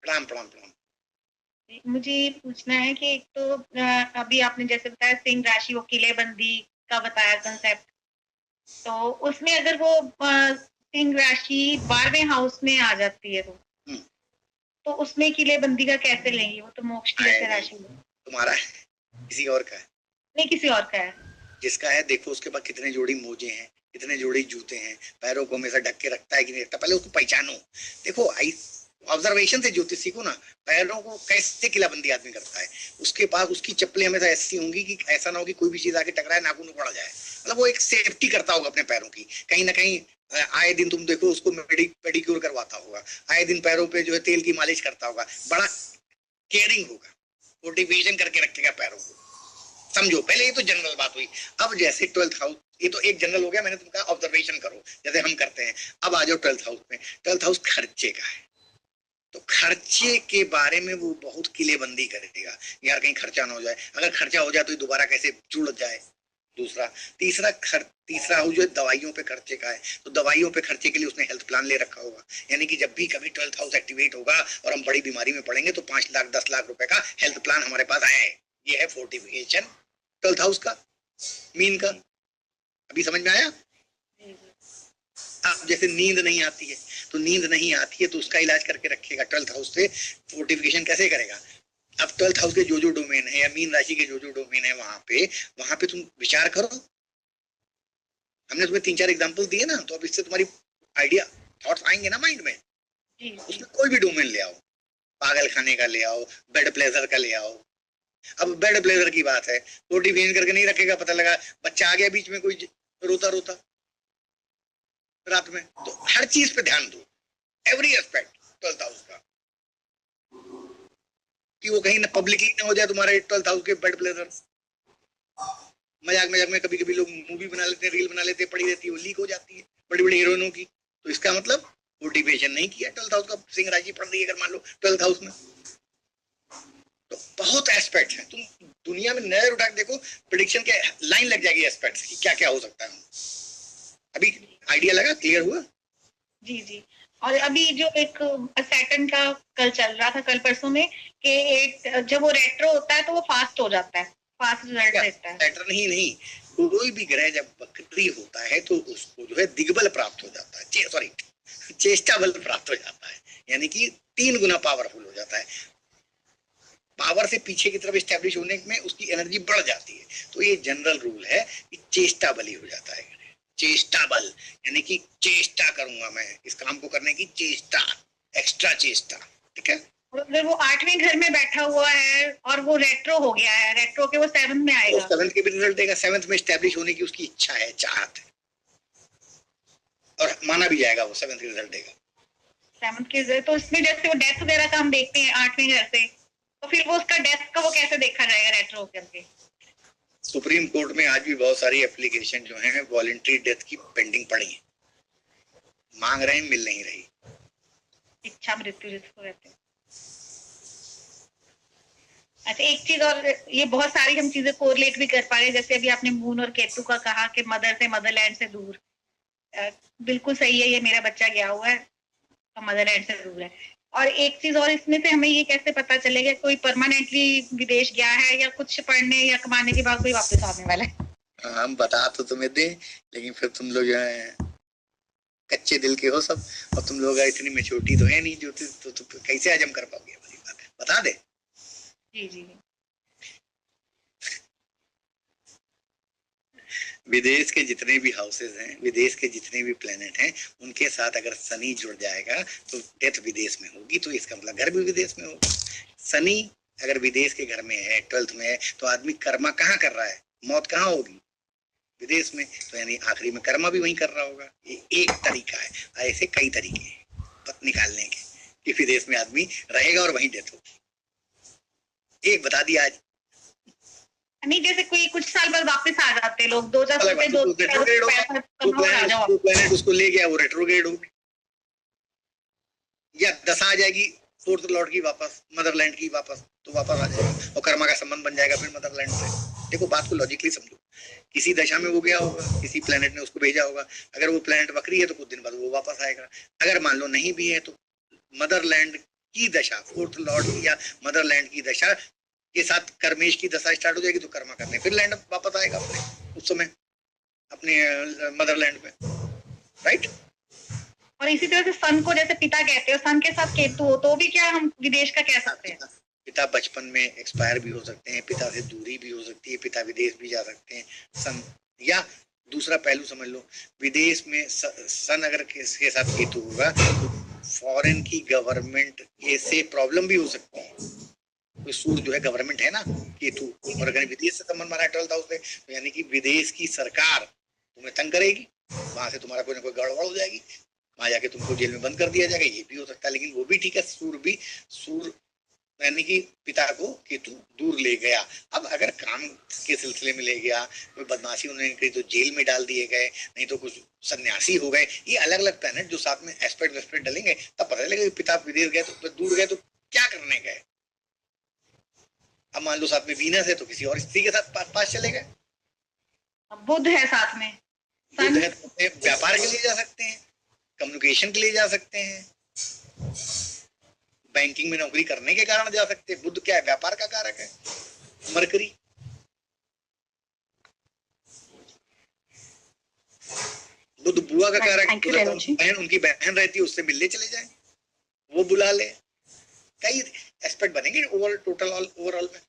प्रणाम प्रणाम प्रणाम। मुझे ये पूछना है कि एक तो अभी आपने जैसे बताया सिंह राशि वो किलेबंदी का बताया कंसेप्ट, तो उसमें अगर वो सिंह राशि 12वें हाउस में आ जाती है तो उसमें किलेबंदी का कैसे लेंगे? वो तो मोक्ष की जैसे राशि है। तुम्हारा है, किसी और का है? नहीं, किसी और का है। जिसका है देखो उसके पास कितने जोड़ी मोजे हैं, कितने जोड़ी जूते हैं, पैरों को हमेशा ढक के रखता है कि नहीं रखता, पहले उसको पहचानो। देखो ऑब्जर्वेशन से ज्योतिष सीखो ना, पैरों को कैसे किलाबंदी आदमी करता है। उसके पास उसकी चप्पलें हमेशा ऐसी होंगी कि ऐसा ना हो कि कोई भी चीज आके टकराए नाखून उखड़ जाए, मतलब वो एक सेफ्टी करता होगा अपने पैरों की। कहीं ना कहीं आए दिन तुम देखो उसको पेडिक्योर करवाता होगा, आए दिन पैरों पे जो है तेल की मालिश करता होगा, बड़ा केयरिंग होगा, मोटिवेशन करके रखेगा पैरों को। समझो, पहले ये तो जनरल बात हुई। अब जैसे 12th हाउस, ये तो एक जनरल हो गया, मैंने तुमको ऑब्जर्वेशन करो जैसे हम करते हैं। अब आ जाओ 12th हाउस में। 12th हाउस खर्चे का है, तो खर्चे के बारे में वो बहुत किलेबंदी करेगा, यार कहीं खर्चा ना हो जाए, अगर खर्चा हो जाए तो दोबारा कैसे जुड़ जाए। दूसरा, तीसरा हाउस जो है दवाइयों पे खर्चे का है, तो दवाइयों पे खर्चे के लिए उसने हेल्थ प्लान ले रखा होगा, यानी कि जब भी कभी 12th हाउस एक्टिवेट होगा और हम बड़ी बीमारी में पड़ेंगे तो 5 लाख 10 लाख रुपए का हेल्थ प्लान हमारे पास आया है। ये है फोर्टिफिकेशन 12th हाउस का, मीन का। अभी समझ में आया? अब जैसे नींद नहीं आती है, तो नींद नहीं आती है तो उसका इलाज करके रखेगा 12th हाउस से। फोर्टिफिकेशन कैसे करेगा? अब 12th हाउस के जो जो डोमेन है या मीन राशि के जो जो डोमेन है वहां पे तुम विचार करो। हमने तुम्हें 3-4 एग्जांपल दिए ना, तो अब इससे तुम्हारी आइडिया थॉट्स आएंगे ना माइंड में। उसमें कोई भी डोमेन ले आओ, पागल खाने का ले आओ, बेड प्लेजर का ले आओ। अब बेड प्लेजर की बात है, फोर्टिफिकेशन करके नहीं रखेगा, पता लगा बच्चा आ गया बीच में कोई रोता रोता रात में, तो हर चीज पे ध्यान दो, एवरी एस्पेक्ट 12th हाउस का, कि वो कहीं ना पब्लिकली ना हो जाए तुम्हारे 12th हाउस के बेड प्लेजर। मजाक में कभी कभी लोग मूवी बना लेते हैं, रील बना लेते हैं, पड़ी रहती है, वो लीक हो जाती है बड़ी बड़ी हीरोइनों की, तो इसका मतलब मोटिवेशन नहीं किया 12th हाउस का। सिंह राशि पढ़ रही है अगर मान लो 12th हाउस में, तो बहुत एस्पेक्ट है। तुम दुनिया में नजर उठा के देखो, प्रेडिक्शन के लाइन लग जाएगी एस्पेक्ट की, क्या क्या हो सकता है। अभी आइडिया लगा, क्लियर हुआ? जी जी। और अभी जो एक सैटर्न का कल चल रहा था, कल परसों में, कि एक जब वो रेट्रो होता है तो वो फास्ट हो जाता है, फास्ट रिजल्ट देता है। सैटर्न ही नहीं, कोई भी ग्रह जब वक्री होता है तो उसको जो है दिग्बल प्राप्त हो जाता है, चेष्टा बल प्राप्त हो जाता है, यानी कि 3 गुना पावरफुल हो जाता है। पावर से पीछे की तरफ स्टैब्लिश होने में उसकी एनर्जी बढ़ जाती है। तो ये जनरल रूल है कि चेष्टा बली हो जाता है। चेष्टा बल यानी कि चेष्टा करूंगा मैं इस काम को करने की, चेष्टा, एक्स्ट्रा चेष्टा, ठीक है। अगर वो 8वें घर में बैठा हुआ है और वो रेट्रो हो गया है, रेट्रो के वो 7th में आएगा, तो 7th के भी रिजल्ट देगा। 7th में स्टैब्लिश होने की उसकी इच्छा है, चाहत है, और माना भी जाएगा, वो 7th के रिजल्ट देगा। 7th के रिजल्ट, तो इसमें जैसे वो डेथ वगैरह का हम देखते हैं 8वें घर से, तो फिर वो उसका डेथ का वो कैसे देखा जाएगा रेट्रो करके? सुप्रीम कोर्ट में आज भी बहुत सारी एप्लीकेशन जो है वॉलंटरी डेथ की पेंडिंग पड़ी है, मांग रहे हैं, मिल नहीं रही। इच्छा मृत्यु जिसको कहते हैं। अच्छा, एक चीज और, ये बहुत सारी हम चीजें कोरिलेट भी कर पा रहे हैं, जैसे अभी आपने मून और केतु का कहा कि मदर से, मदरलैंड से दूर, बिल्कुल सही है, ये मेरा बच्चा गया हुआ है तो मदरलैंड से दूर है। और एक चीज और, इसमें से हमें ये कैसे पता चलेगा कोई परमानेंटली विदेश गया है या कुछ पढ़ने या कमाने के बाद कोई वापस आने वाला है? हम बता तो तुम्हें दे, लेकिन फिर तुम लोग जो है कच्चे दिल के हो सब, और तुम लोग इतनी मेच्योरिटी तो है नहीं जो तो कैसे हजम कर पाओगे? बड़ी बात है, बता दे। जी जी। विदेश के जितने भी हाउसेज हैं, विदेश के जितने भी प्लेनेट हैं, उनके साथ अगर शनि जुड़ जाएगा तो डेथ विदेश में होगी, तो इसका मतलब घर भी विदेश में होगा। शनि अगर विदेश के घर में है, 12th में है, तो आदमी कर्मा कहाँ कर रहा है? मौत कहाँ होगी? विदेश में। तो यानी आखिरी में कर्मा भी वहीं कर रहा होगा। ये एक तरीका है, ऐसे कई तरीके हैं पत निकालने के कि विदेश में आदमी रहेगा और वहीं डेथ होगी। एक बता दिया आज। नहीं, जैसे कोई कुछ साल बाद वापस आ जाते लोग, 2000 रुपए, 2 प्लेनेट उसको ले गया, वो रेट्रोग्रेड हो गया। या दशा आ जाएगी फोर्थ लॉर्ड की वापस, मदरलैंड की वापस, तो वापस आ जाएगा और कर्मा का संबंध बन जाएगा फिर मदरलैंड से। देखो बात को लॉजिकली समझो, किसी दशा में वो गया होगा, किसी प्लेनेट ने उसको भेजा होगा, अगर वो प्लेनेट वक्री है तो कुछ दिन बाद वो वापस आएगा, अगर मान लो नहीं भी है तो मदरलैंड की दशा, फोर्थ लॉर्ड की या मदरलैंड की दशा के साथ कर्मेश की दशा स्टार्ट हो जाएगी तो कर्मा करने फिर लैंड वापस आएगा अपने उस समय अपने मदरलैंड में, राइट। और इसी तरह से सन को जैसे पिता कहते हो, सन के साथ केतु हो तो भी क्या हम विदेश का कह सकते हैं? पिता बचपन में एक्सपायर भी हो सकते हैं, पिता से दूरी भी हो सकती है, पिता विदेश भी जा सकते हैं सन, या दूसरा पहलू समझ लो, विदेश में सन अगर के साथ केतु होगा तो फॉरेन की गवर्नमेंट से प्रॉब्लम भी हो सकती है। तो सूर्य जो है गवर्नमेंट है ना, केतु, और अगर विदेश से संबंध बना 12th हाउस से, तो यानी कि विदेश की सरकार तुम्हें तंग करेगी, वहां से तुम्हारा कोई ना कोई गड़बड़ हो जाएगी, वहां जाके तुमको जेल में बंद कर दिया जाएगा, ये भी हो सकता है। लेकिन वो भी ठीक है, सूर्य यानी कि पिता को केतु दूर ले गया। अब अगर काम के सिलसिले में ले गया, कोई बदमाशी उन्होंने करी तो जेल में डाल दिए गए, नहीं तो कुछ सन्यासी हो गए, ये अलग अलग प्लैनेट जो साथ में एस्पेक्ट वेस्पेक्ट डालेंगे, तब पता चलेगा कि पिता विदेश गए तो दूर गए तो क्या करने गए। अब मान लो साथ में वीनस है तो किसी और स्त्री के साथ पास चले गए, बुध है साथ में, बुध है तो व्यापार के लिए जा सकते हैं, कम्युनिकेशन के लिए जा सकते हैं, बैंकिंग में नौकरी करने के कारण जा सकते हैं। बुध क्या है? व्यापार का कारक है। मरकरी, बुध बुआ का कारक है, बहन, उनकी बहन रहती है उससे मिलने चले जाए, वो बुला ले, कई एस्पेक्ट बनेंगे ओवरऑल में,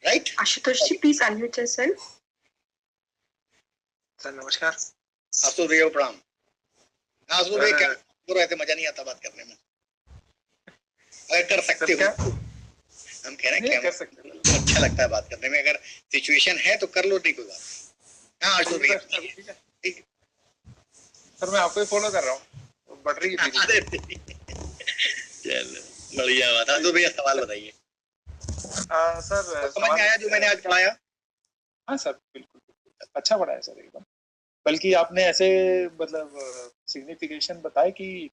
right. Ashutosh ji please unmute yourself. Sir नमस्कार। आशुतोष भैया प्रणाम। आशुतोष भैया क्या बोल रहे थे? मजा नहीं आता बात करने में, अगर कर सकते हो हम कह रहे हैं, क्या अच्छा लगता है बात करने में, अगर सिचुएशन है तो कर लो, नहीं कोई बात। हाँ आशुतोष भैया ठीक। सर मैं आपको ही फॉलो कर रहा हूँ, बढ़ रही है। चलो बढ़िया बात। आशुतोष भैया सवाल बताइए। सर समझ में आया जो मैंने आज पढ़ाया? हाँ सर बिल्कुल अच्छा पढ़ाया सर एकदम, बल्कि आपने ऐसे मतलब सिग्निफिकेशन बताए कि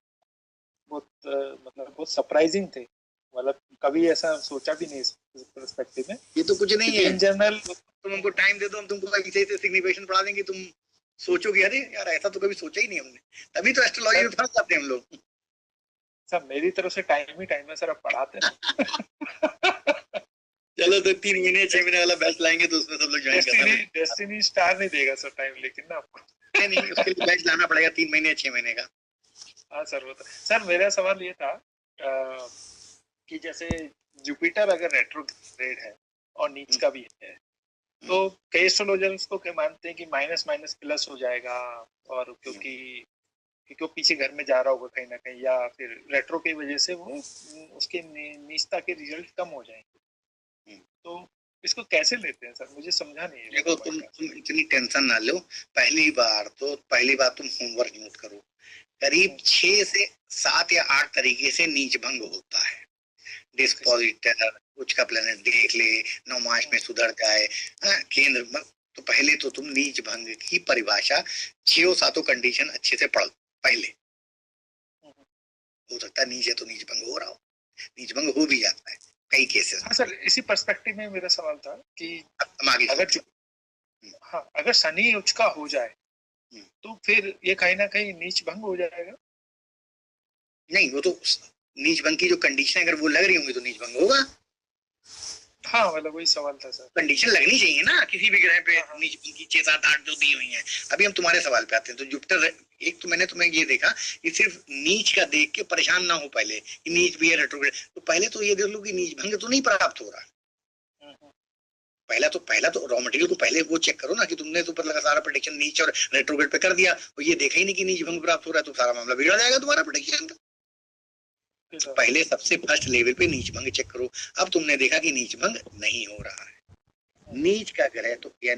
बहुत मतलब बहुत सरप्राइजिंग थे, मतलब कभी ऐसा सोचा भी नहीं इस पर्सपेक्टिव में। ये तो कुछ नहीं है इन जनरल, तुम हमको टाइम दे दो, हम तुमको ऐसे ऐसे सिग्निफिकेशन पढ़ा देंगे, तुम सोचोगे अरे यार ऐसा तो कभी सोचा ही नहीं हमने, तभी तो एस्ट्रोलॉजी में फंस जाते हैं हम लोग। सर मेरी तरफ से टाइम है सर, आप पढ़ाते हैं। चलो तो 3 महीने 6 महीने वाला बैच लाएंगे तो उसमें सब लोग ज्वाइन करेंगे। डेस्टिनी स्टार नहीं देगा सर टाइम, लेकिन ना आपको नहीं उसके लिए बैच लाना पड़ेगा 3 महीने 6 महीने का। हाँ सर वो तो। सर मेरा सवाल ये था कि जैसे जुपिटर अगर रेट्रोग्रेड है और नीच का भी है, तो कई एस्ट्रोलॉजर्स को क्या मानते हैं कि माइनस माइनस प्लस हो जाएगा, और क्योंकि वो पीछे घर में जा रहा होगा कहीं ना कहीं, या फिर रेट्रो की वजह से वो उसके नीचता के रिजल्ट कम हो जाएंगे, तो इसको कैसे लेते हैं सर? मुझे समझा नहीं है। देखो तुम इतनी टेंशन ना लो, पहली बार तुम होमवर्क नोट करो। करीब 6 से 7 या 8 तरीके से नीच भंग होता है। डिस्पोजिटर कुछ का प्लेनेट देख ले, 9 मार्च में सुधर जाए, केंद्र, तो पहले तो तुम नीच भंग की परिभाषा 6-7 कंडीशन अच्छे से पढ़ पहले। हो सकता है नीच है तो नीच भंग हो रहा हो, नीच भंग हो भी जाता है कई केसेस। हाँ सर इसी पर्सपेक्टिव में मेरा सवाल था कि अगर शनि उच्च का हो जाए तो फिर ये कहीं ना कहीं नीच भंग हो जाएगा? नहीं, वो तो नीच भंग की जो कंडीशन अगर वो लग रही होंगी तो नीच भंग होगा। हाँ मतलब वही सवाल था सर, कंडीशन लगनी चाहिए ना किसी भी ग्रह पे। नीच भंग की 6, 7, 8 जो दी हुई हैं। अभी हम तुम्हारे सवाल पे आते हैं। तो जुपिटर, एक तो मैंने तुम्हें ये देखा कि सिर्फ नीच का देख के परेशान ना हो पहले कि नीच भी है रेट्रोग्रेड, तो पहले तो ये देख लो कि नीच भंग तो नहीं प्राप्त हो रहा। पहला तो रॉ मटेरियल को पहले वो चेक करो ना कि तुमने तो मतलब सारा प्रेडिक्शन नीच और रेट्रोग्रेड पे कर दिया और ये देखा ही नहीं कि नीच भंग प्राप्त हो रहा है, तो सारा मामला बिगड़ जाएगा तुम्हारा प्रेडिक्शन का। तो पहले सबसे फर्स्ट लेवल पे नीच भंग चेक करो। अब तुमने देखा कि नीच भंग नहीं हो रहा है। नीच का ग्रह तो यानी